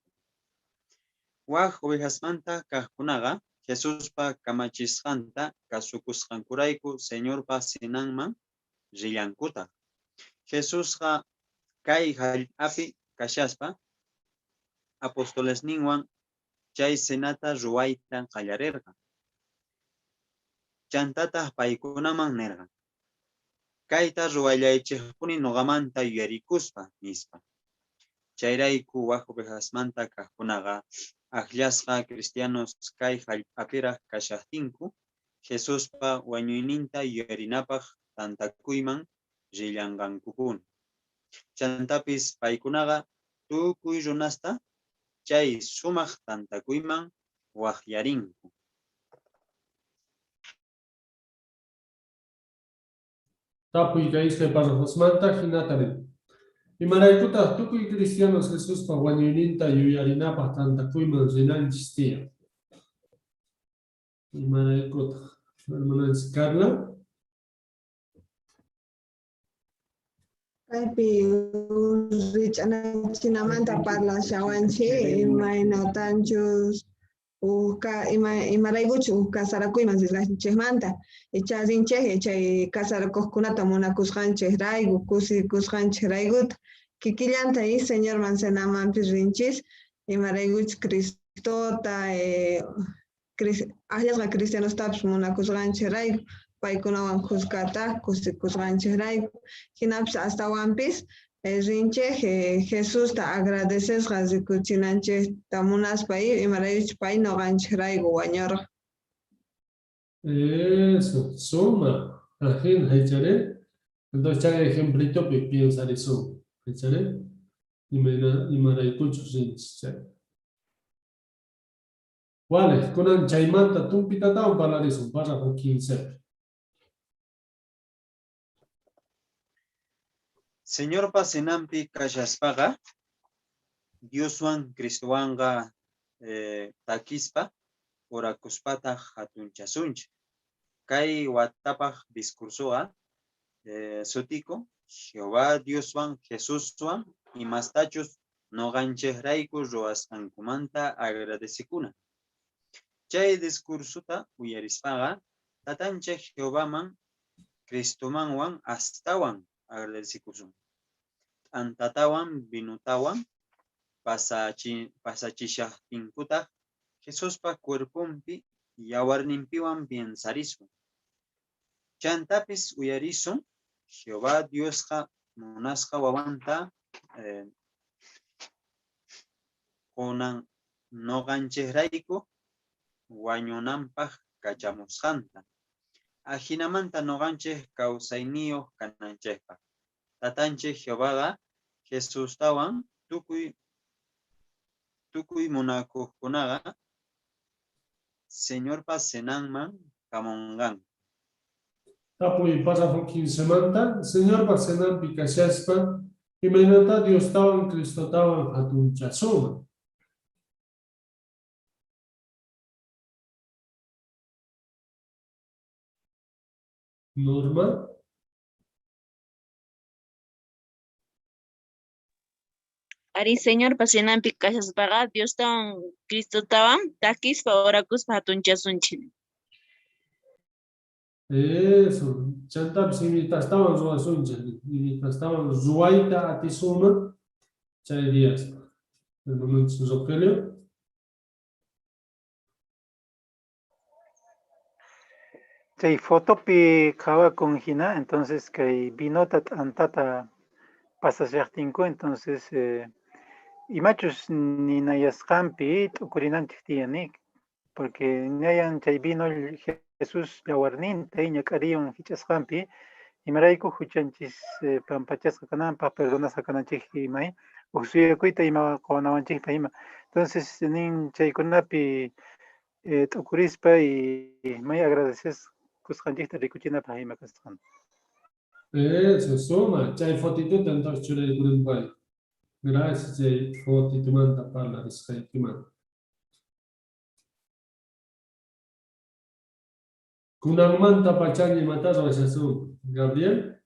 Waq ovejasmanta kaqkunaqa Jesuspa kamachisqanta kasukusqankurayku señorpa senanman rillankutaq. Jesusqa kay hallp'api kashaspa apostolesninwan chay senata ruwayta qallarirqa. Chantataq paykunaman nirqa. Kayta ruwayaychikpuni noqamanta yuyarikuspa nispa. Chayrayku waq ovejasmanta kaqkunaqa aqllasqa cristianos kay hallp'apiraq kashaqtinku Jesuspa wañuyninta yuyarinapaq tantakuyman rillanqankupuni. Chantapis paykunaqa tukuy runasta chay sumaq tantakuyman waqyarinku. Tapuy kaispe párrafosmanta hinatarin. Imaraykutaq tukuy cristianos Jesuspa wañuyninta yuyarinapaq tantakuyman rinanchis tiyan. Imaraykutaq. Hermananchis Carla. Kaypi richanachinamanta parlashawanchi imaynotanchus imaraykuchu kasarakuyman sisqanchikmanta charinchik chay kasarakuqkunata munakusqanchikrayku kusikusqanchikraykuta kikillanta señorman senamanpis rinchis imaraykuchu Cristota allasqa cristianostapis munakusqanchikrayku paykunawan kuskata kusikusqanchikrayku hinapis astawanpis rinchik Jesusta agradecesqa rikuchinanchikta munaspa imaraykuchu pay noqanchikrayku wañurqa. Eso, suma. Ajin, hecharé. Entonces, ya ejemplito que piensa de suma. Hecharé. Y me raicucho sin ser. Vale, con un chaimanta, tú pitata un palarizo, párrafo 15. Señor Pasenampi Kashaspaga, Dioswan Cristoanga Takispa, Orakuspata Hatunchasunch, Kai Watapaj Discursoa, Sotiko, Jehová Dioswan Jesuswan, y Mastachos, no ganches raicos roas ancumanta agradecicuna. Chay discursuta uyarispaga, tatanche Jehovaman, Cristomanwan, astawan agradecikusun. Antatawan, binutawan, pasachishahtinkuta, Jesuspa cuerpumpi, yawarnimpiwan piensarisun. Chantapis uyarisun, Jehová Diosja munasja wawanta, konan no gancheraiko, wañunampaj kachamusjanta. Ajinamanta no ganches causainio cananchepa. Tatanche Jehová Jesús tawan, tukuy munaco kunaga, Señor Pasenanman kamongan. Apoy párrafo 15 manta, Señor Pasenan Picachaspa, y menata Dios tawan, Cristo tawan, hatunchasuma. Norma. Ari Señor pasenampi kashaspaqa Dios tawan Cristo tawan takispa orakuspa hatunchasunchik. Eso, chantapis imitastaban ruasuncha, imitastaban ruaita atisuma, chay días. El momento su Rogelio. Chay fotopi kawa con hina, entonces que vinota antata pasashaqtinku, entonces imachus ni nayasqanpi t'ukurinanchik tiyanik, porque ñayan chay vino Jesús yawarninta ñak'ariywan hich'asqanpi imarayku huchanchis pampachasqa kananpaq perdonasqa kananchik imay uqsuyakuyta ima qawanawanchikpa ima. Entonces nin chaykunapi t'ukurispa y may agradeces kusqanchikta rikuchinapaq ima kasqan. Eso, suma, chay fotito entonces chulay kurinpay. Gracias, chay fotito manta parla risqaykiman. Kunanmanta pachani matas washasun. Gabriel?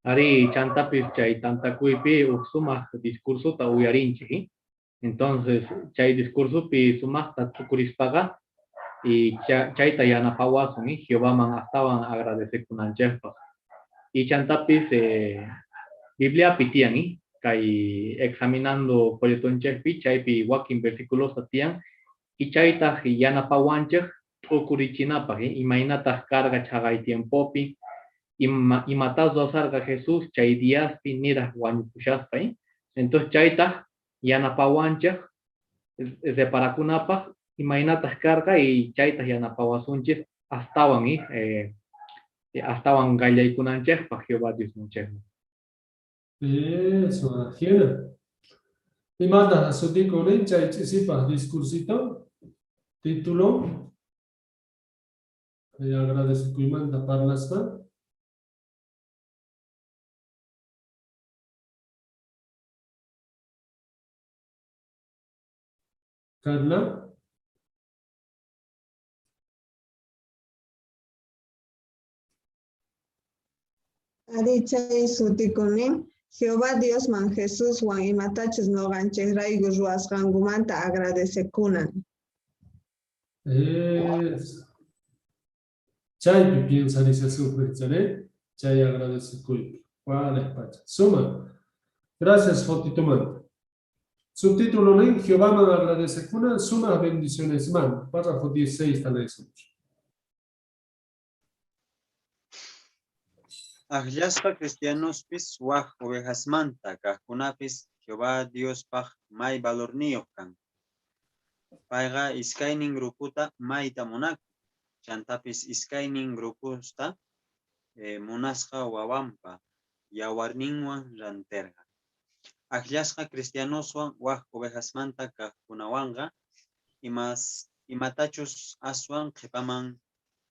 Ari chantapis chay tantakuipi sumaq discursuta uyarinchik. Entonces chay discursupi sumaqta tukurispaqa y chayta yanapawasun Jehová astawan agradecekunanchikpaq. Y chantapis Bibliapi tiyan kay examinando folletonchikpi chaypi wakin versículos tiyan y chayta yanapawanchik tukurichinapaq imaynataq karga chaqay tiempopi imatas dosarga Jesús chay díaspi niraq wañukushaspa. Entonces chayta yanapawanchik reparakunapaq imaynataq karga y chayta yanapawasunchik astawan qallaykunanchikpaq Jehová Dios nunchikman. Eso, ajena. Y manda a su tico chay chisipa discursito, título. Y agradezco y manda parlaspa. Carla. Ari chay sutikunin Jehová Dios man Jesús wan imatachis noganchis raygu ruwasqankumanta agradecekunan. Eso. Chaypi piensarización, chay agradecekuy. Vale, pacha. Suma. Gracias, Fotito Man. Subtítulo en Jehová man agradecekunan, suma bendiciones man. Párrafo 16 tal vez. Ajllaspa cristianos pis waj ovejas manta kajkunapis Jehová Dios paj may valorniyuq kan. Payqa iskaynin gruputa mayta munaku. Chantapis iskaynin grupusta munasqa wawanpa yawarninwan ranterqa. Ajllasqa cristianoswan waj ovejas manta kajkunawanqa imatachus aswan qhipaman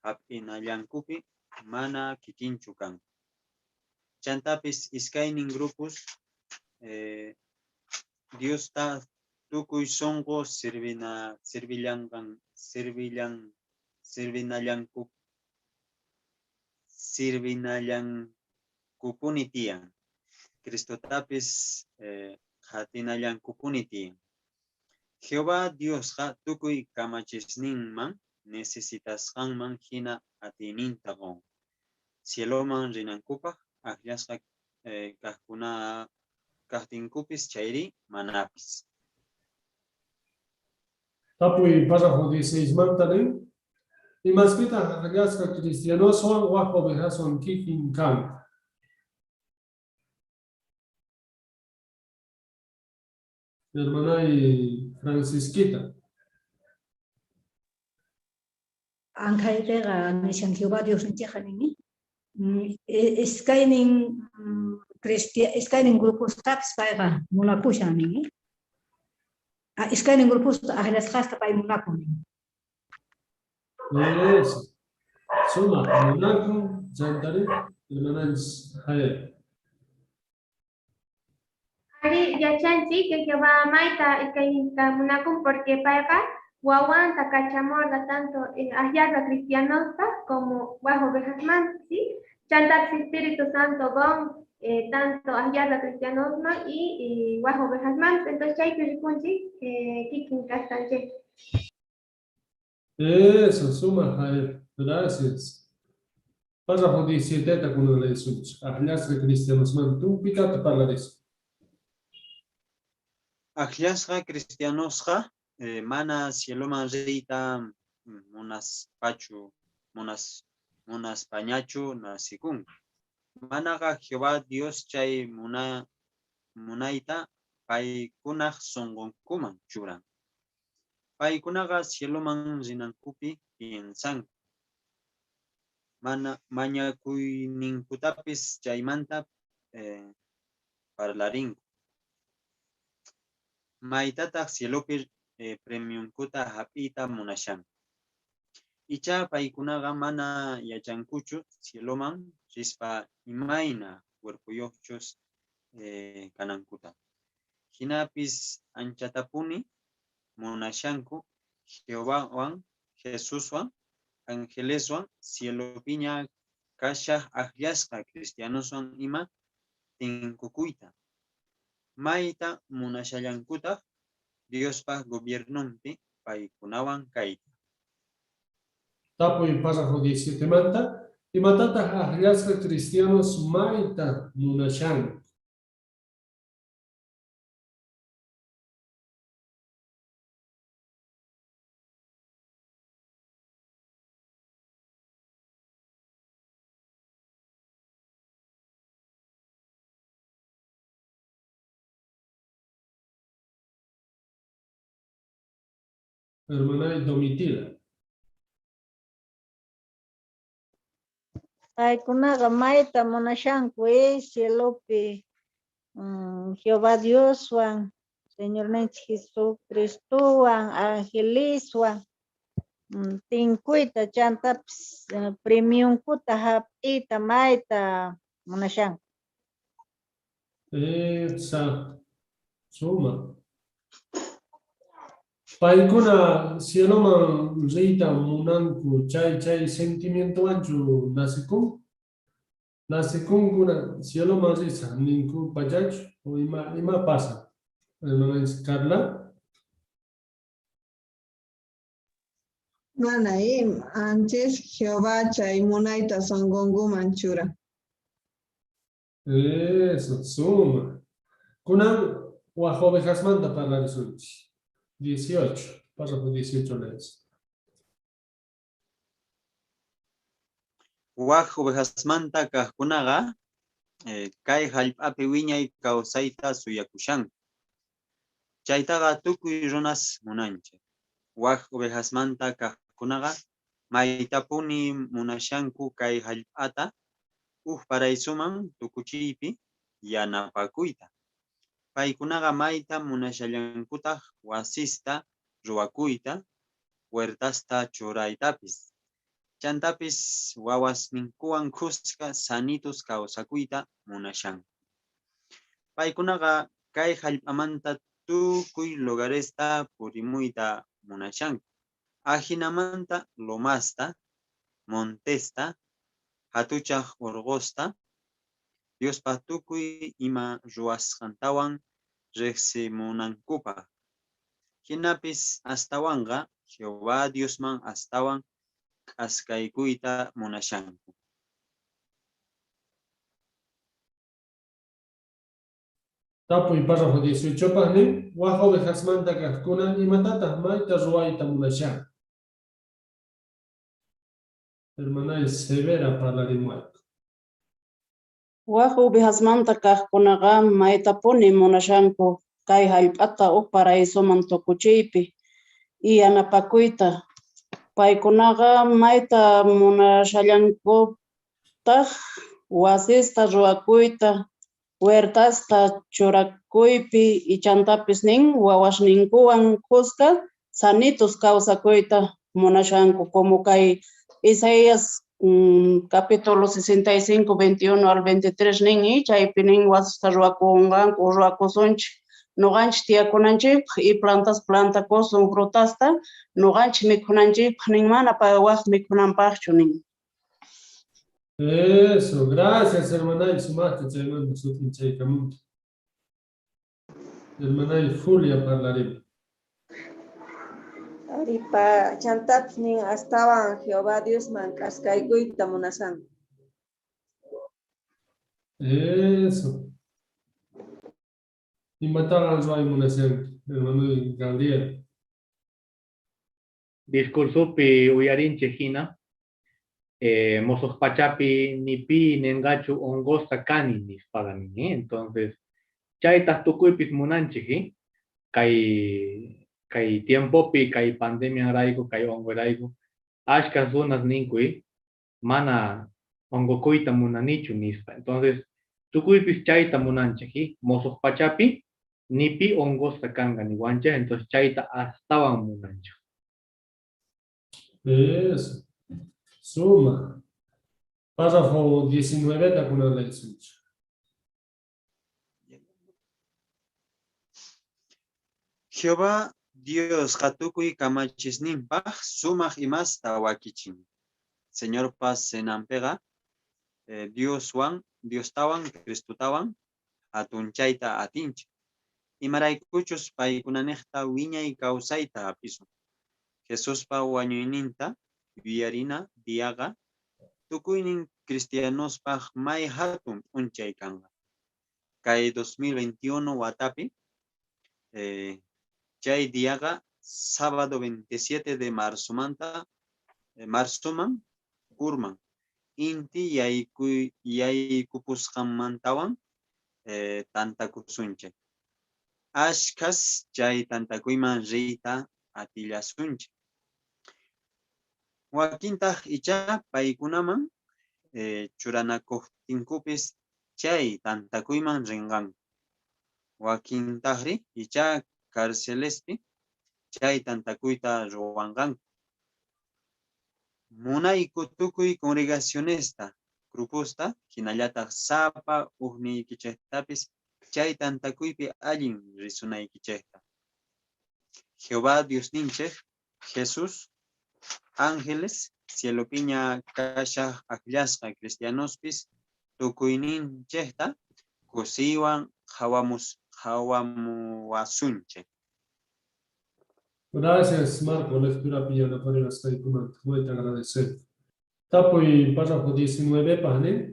hap'inallankupi mana kikinchu kan. Chantapis iskaynin grupos Dios ta tukuy songo sirvinallankupuni tiyan. Cristo tapis hatinallankupuni tiyan. Jehová Dios ha tukuy kamachisninman necesitasqanman hina atininta qon. Cieloman rinankupaq ajllasqa kajkuna kajtinkupis chayri manapis. Tapuy párrafo 16 mantanen. Y más pita ajllasqa cristianoswan waj ovejaswan kikin kan. Hermana y Francisquita. Ankaitega nishan Jehová Dios nchejani. Iskaynin grupos taps payqa munakushani. Iskaynin grupos ajlasqasta pay munakuni. Eso. Suma, munaku, chantari, hermanas Jael. Ari yachanchi que Jehová maita iskayninta munakun porque payqa wawanta kachamorga tanto ajllasqa cristianosta como bajo ovejas mantas, ¿sí? Chantaps Espíritu Santo gon tanto ajllasqa cristianosma y bajo ovejas mantas. Entonces chaypi rikunchi kikin kastanche. Eso, suma, Jael. Gracias. Párrafo 17 ta kuno le sunch. Ajllasqa cristianosman. Tú picate para eso. Ajllasqa cristianosqa mana cieloman riyta munas pañachu nasikun. Manaqa Jehová Dios chay munayta paykunaq sonqonkuman churan. Paykunaqa cieloman rinankupi piensanku. Mana mañakuyninkutapis chaymanta parlarinku. Maytataq cielopi premiumkuta hap'iyta munashan. Icha paykunaqa mana yachankuchu cieloman rispa imayna cuerpuyuqchus kanankuta. Hinapis anchatapuni munashanku Jehováwan, Jesuswan, Angeleswan, cielopiña kashaq ajllasqa cristianoswan ima tinkukuyta. Mayta munashallankutaq Diospaq gobiernompi paykunawan kayta. Tapuy párrafo 17 manta. Y matata ajllasqa cristianos mayta munashan. Hermana Domitila. Paykunaqa mayta munashanku cielopi Jehová Dioswan, Señor Jesucristuwan, Angeliswan, tinkuyta chantapis premiumkuta hap'iyta mayta munashanku. Exacto. Suma. Paykuna cieloman riyta munanku chay sentimiento anchu nasikun. Nasikunkuna cielo marisa ninku pachach o ima pasa. Hermana Carla. Manaim, antes Jehová chay munaita songongu manchura. Eso, suma. Kunan ovejas manta para el 18. Pasa por 18 lees. ovejas manta kahkunaga kay hallp'api wiñay kawsayta suyakushan. Chaytaqa tukuy runas munanchik. Ovejas manta kahkunaga maytapuni munashanku kay hallp'ata paraysuman tukuchiypi yanapakuyta. Paykunaqa mayta munashallankutaq wasista ruwakuyta, huertasta churaytapis. Chantapis wawasninkuwan kuska sanitus kawsakuyta munashan. Paykunaqa kay hallp'amanta tukuy lugaresta purimuyta munashan. Ajinamanta lomasta, montesta, hatuchaq urqusta, Diospa tukuy ima ruwasqantawan riqsimunankupaq. Hinapis astawanqa Jehová Diosman astawan k'askaykuyta munashanku. Tapuy párrafo 18 pani, ovejas manta kahkuna imatata mayta ruwayta munashan. Hermana Severa parlarimuayku. Ovejas manta kahkunaqa maytapuni munashanku kay hallp'ata paraysuman tukuchiypi yanapakuyta. Paykunaqa mayta munashallankutaq wasista ruwakuyta, huertasta churakuypi chantapis nin wawasninkuwan kuska sanitus kawsakuyta munashanku como kay Isaías capítulo 65, 21 al 23 nin chaypi nin wasista ruwakunqanku ruwakusunchik. Nuqanchik tiyakunanchik y plantakusun frutasta nuqanchik mikhunanchik nin mana waq mikhunanpaqchu nin. Eso, gracias hermana sumaste chaymanta sutin chaykamunta. Hermana Julia parlarimu. Aripa chantapis nin astawan Jehová Diosman k'askaykuyta munashan. Eso. Imatagan ruay munashan, hermano Gabriel. Discursupi uyarinche hina. Mosos pachapi nipi nengachu ongosta kani nispagani. Entonces, chaytas tukuypis munanchik, kay tiempopi, kay pandemia raigo, kay ongo raigo, ashkas zonas ninkui, mana ongokuyta munanichu nispa. Entonces, tukuypis chayta munanchik, mosos pachapi nipi ongosta kangani wancha, entonces chayta astawan munanchik. Eso. Suma. Párrafo 19 de kuna lección. Jehová Dios hatukuy kamachisninpaq sumaq imasta wakichin. Señor Paz senampega Diostawan, Cristotawan atunchayta atinch. Imaraykuchus paykunanekta wiñay kawsayta apisun. Jesuspa wañuyninta viyarina diaga tukuynin cristianospaq may hatun unchay kanga. Kay 2021 watapi chay diaga sábado 27 de marzoman kurman inti yaykupusqanmantawan tantakusunchik. Ashkas chay tantakuyman riyta atillasunchik. Wakintaq icha paykunaman churanakuqtinkupis chay tantakuyman rinqan. Wakintaqri icha carcelespi chay tantakuyta ruwanqan. Munayku tukuy congregacionesta gruposta hinallataq sapa uqniykichaytapis chay tantakuypi allin risunaykichayta. Jehová Dios ninchik, Jesús, ángeles, cielopiña kashaq akllashqa cristianospis tukuyninchikta kusiwan hawamuwasunchik. Gracias, Marco. Lectura pillada por el aspecto. Muy te agradecer. Tapuy párrafo 19, página.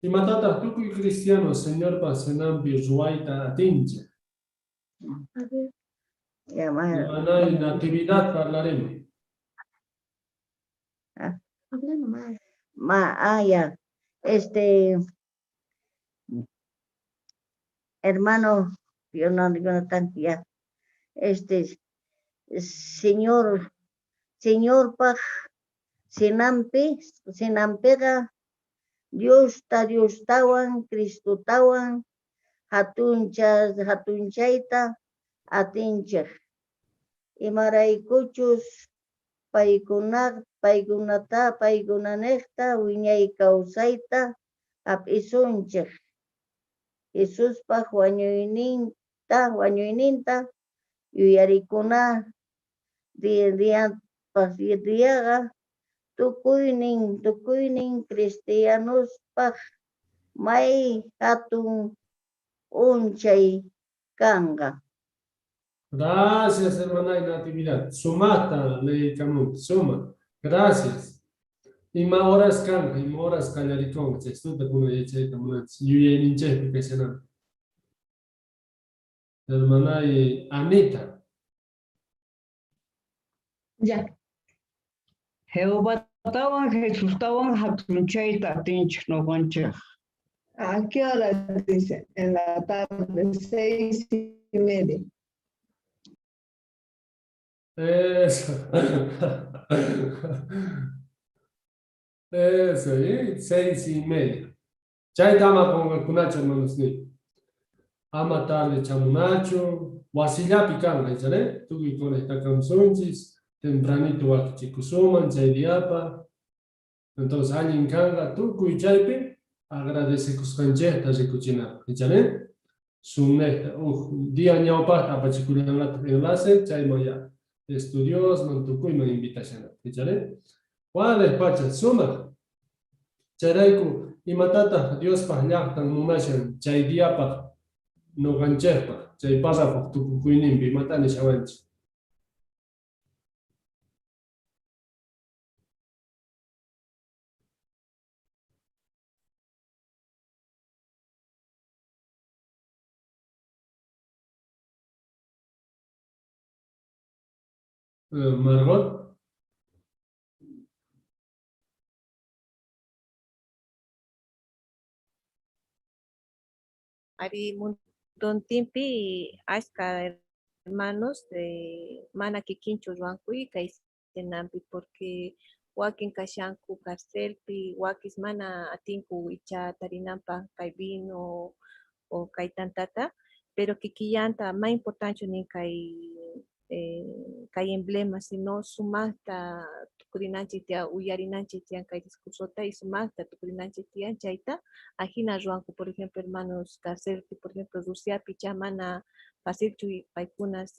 Y matata, tú que cristiano, Señor, pasenam virtuaita atinche. Ya, Y manay natividad hablaremos. Habla nomás. Ya. Hermano, yo no tanto ya. Señor Paj, Sinampega, Dios tawan, Cristo tawan, hatunchaita, atincha. Y maraykuchus, paigunanekta, wiñay kausaita, apisuncha. Jesús Paj wañuyninta, yuyarikuna, diaga, tukuynin cristianos Paj, may hatun unchay kanga. Gracias, hermana y natividad. Sumata, ley camut, suma. Gracias. Y ma horas canga, y ma horas callaricón, se estudia con el eche de camunats. Yuye ninche, que se na. Hermana y Anita. Ya. Jehová tawan, Jesús tawan, hatunchaita, atinch, no guancha. ¿A qué hora dice? En la tarde, 6:30. Eso. Eso, ¿eh? 6:30. Ya estamos con el cunacho, hermanos. Ama tarde chamunacho. Wasillapi canga, ¿eh? Tú y con esta canciones. Tempranito aquí chikusuman, chaydiapa. Entonces, alguien canga, tú y chaype. Agradece tus canchetas y cucinar. ¿Eh? Sumneta. Día ñaupata para chiculiar enlace, chaymaya. Estudios, mantuku y me invitación. ¿Eh? ¿Cuál es pacha? Suma. Charaiku y matata Dios pahlaktan numashan chay diapa no ganchepa chay pasa tu kuinimbi matani shawanchi. Margot. Ari Don Timpi, Aska hermanos de Mana Kikincho Juancuy, Kaisenampi, porque Wakin Kashanku Carcelpi, Wakis Mana Atinku Icha Tarinampa, Kaibino o Kaitantata, pero Kikiyanta, más importante ni Kai emblema, sino sumasta tukurinanchitia, uyarinanchitia, Kai discursota y sumasta tukurinanchitia, Chaita, Ajina Juanco, por ejemplo, hermanos Carcelpi, por ejemplo, Rusia, Pichamana, Pasilchu y Paikunas,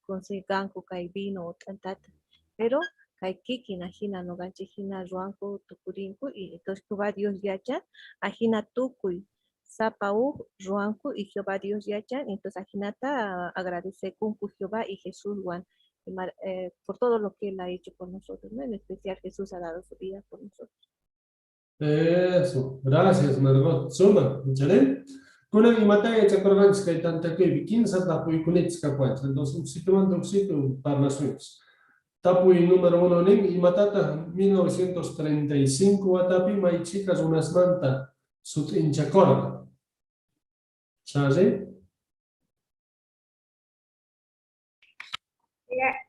Conseganco, Kaibino, Tantata, pero Kai Kikin, Ajina, no ganchejina, Juanco, Tukurinco, y entonces Jehová Dios yacha, Ajina Tukui, Sapau, Ruancu y Jehová Dios yachan, entonces Ajinata agradece con Jehová y Jesús Juan por todo lo que él ha hecho por nosotros, ¿no? En especial Jesús ha dado su vida por nosotros. Eso, gracias Margot. Suma, ¿chale? Con el imataya chakorganch que tanta que 15 tapuy kunitska cuatro, entonces un sitio mando un sitio para naciones. Tapuy número 1 ning imatata 1935 atapi may chicas unas manta sut inchakorga. ¿Sabes?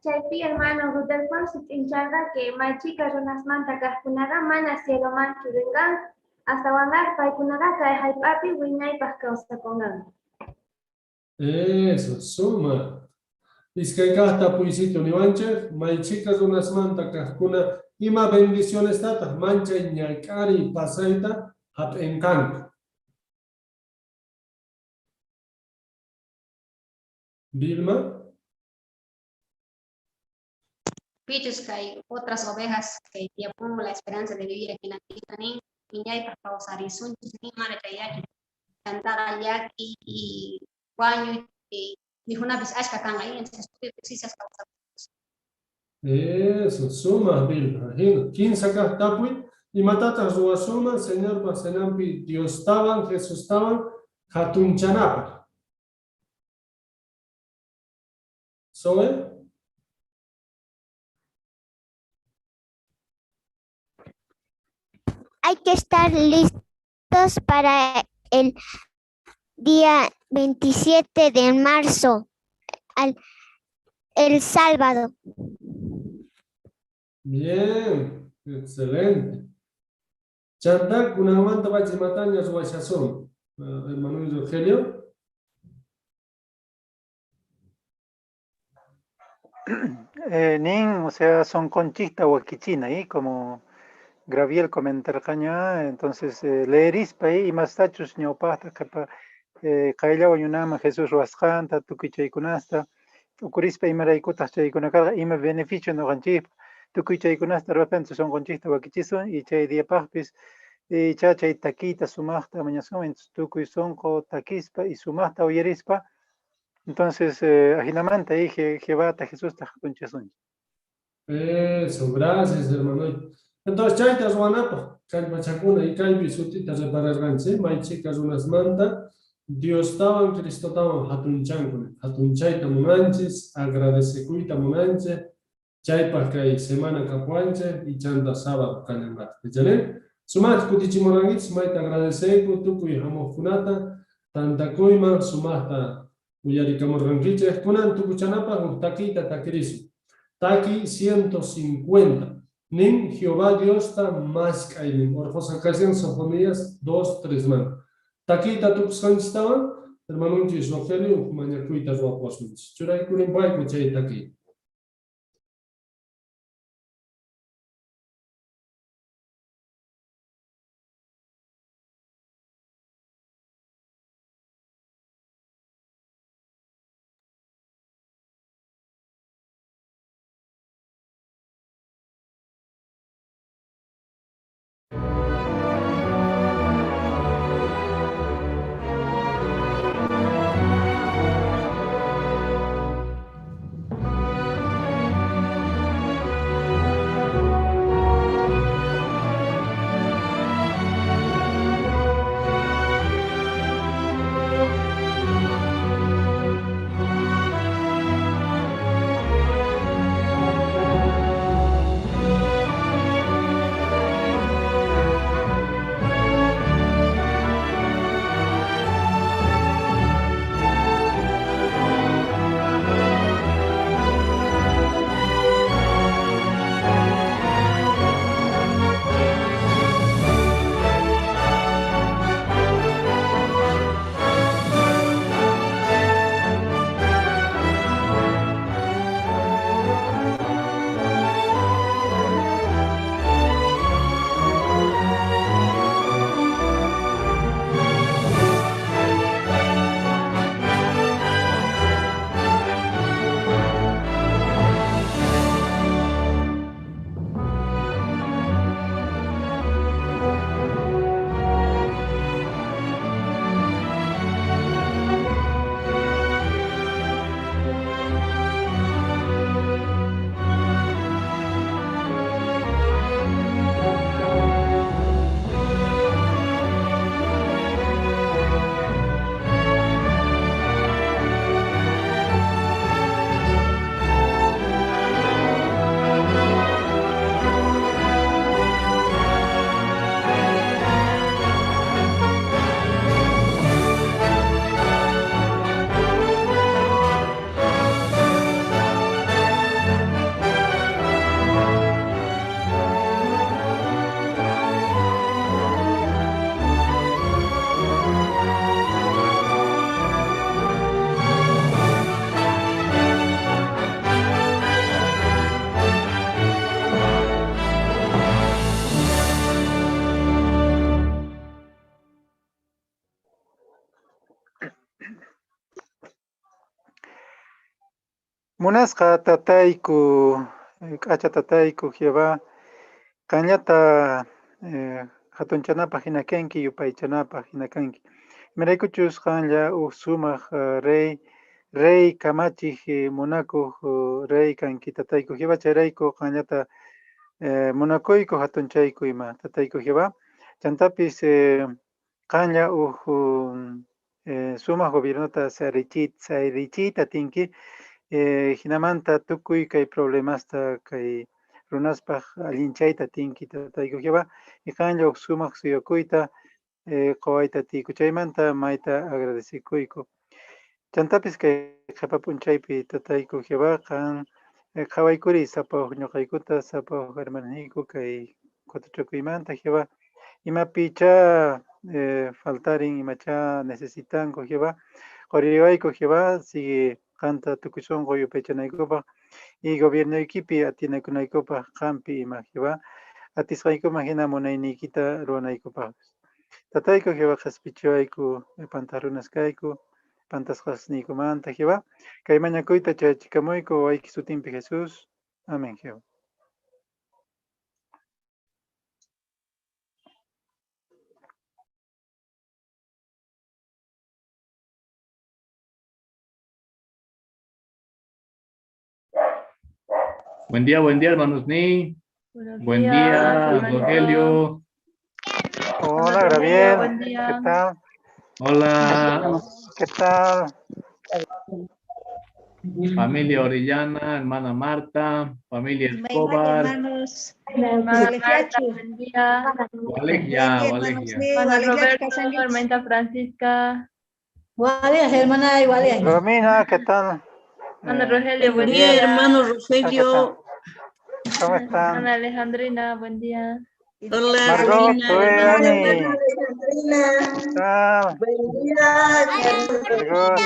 Chaypi hermano Rutherford incharga que más chicas unas manta cascunaga mana cielo manchu vengan hasta wangar paikunaga cae haipapi wiñay pascausta congan. Eso, suma. Es que acá está puisito ni mancha, may chicas unas manta cascuna y más bendiciones tata, mancha y ñacari pasaita hap encanto. Vilma. pichos que hay otras ovejas que ya pongo la esperanza de vivir aquí en la tierra, ni hay para causar y son ni mana que ya cantar allá y baño y una vez ashka kan ahí entonces sí se causa. Eso, suma, Bil, imagino. 15 acá tapui y matata rua suma, Señor Basenampi, Dios estaban, Jesús estaban, Hatun Chanapa. ¿Soy? Hay que estar listos para el día 27 de marzo, el sábado. Bien, excelente. Chantak, una manta bachimataña su bachazón. Hermano Rogelio. Nin, o sea, son conchista o quichina, y como Graviel comentar caña, entonces leerispa y más tachos ñaupasta capa kaila wañunama Jesús ruasqanta tukuy chaykunasta ukurispa imaraykutas chaykunakarqa ima beneficio noqanchikpa tukuy chaykunasta de repente son conchista wakichisun y chay diapaqpis y chay taquita sumaqta mañasun entonces tukuy sonqo taquispa y sumaqta uyarispa entonces ajinamanta y Jehová Jesús tajakunchasun. Eso, gracias, hermano. Entonces, chaitas guanapa, calpachacuna y calvi sutitas repararganse, maichicas unas manta, Dios estaban, Cristo estaban, hatunchancune, hatunchaita munanchis, agradececuita munanche, chaipa kai semana capuanche y chanta sábado calengar. ¿Entienden? Sumat kutichimorangits, maita agradececu, tukuy hamofunata, tanta kuima, sumata uyarikamorganquiche, kunan tukuchanapa, taquita taquirisu. Taki 150. Nin Jehová Dios está más que ahí. Orjos ocasión Sofonías 2-3 man. Taki tatuk estaban, hermano Jis Rogelio, mañana cuitas o apóstoles. Churay kurin bai kuchay taki. Munasqa tatayku k'acha tatayku Jehová kañata hatunchanapaq hina kanki yupaychanapaq hina kanki. Imaraykuchus qanlla sumaq rey kamachiq munakuq rey kanki tatayku Jehová chayrayku qanllata munakuyku hatunchayku ima tatayku Jehová chantapis qanlla sumaq gobiernota sayrichiyta tinki hinamanta tukuy kay problemasta kay runaspaq allinchayta tinki tatayku Jehová y qanlla sumaq suyakuyta qawayta tiku chaymanta mayta agradecikuyku chantapis kay qhapa p'unchaypi tatayku Jehová qan qawaykuri sapawaq ñuqaykuta sapawaq hermanayku kay Cotachucuymanta Jehová imapicha faltarin imacha necesitanku Jehová quriwayku Jehová sigue qanta tukuy sunqu yupaychanaykupaq y gobiernuykipi atinakunaykupaq qampi ima Jehová atisqaykuma hina munayniykita ruwanaykupaq tatayku Jehová qhaspichiwayku pantaq runas kayku pantasqasniykumanta Jehová kay mañakuyta chayachikamuyku wawayki sutinpi Jesús amén Jehová. Buen día, hermanos Ni. Buen día, Rogelio. Hola, Gabriel. Buen día. ¿Qué tal? Hola, ¿Qué tal? familia Orellana, hermana Marta, familia Escobar, hermanos. Hermana Marta, buen día. Walegia. Hermana Roberto, hermana Francisca. Romina, ¿qué tal? Hermana Rogelio, buen día, día. hermano Rogelio. ¿Cómo están? Hermana Alejandrina, buen día. Hola, Margot, Romina. Dani. ¿Qué tal? Buen día, Margot.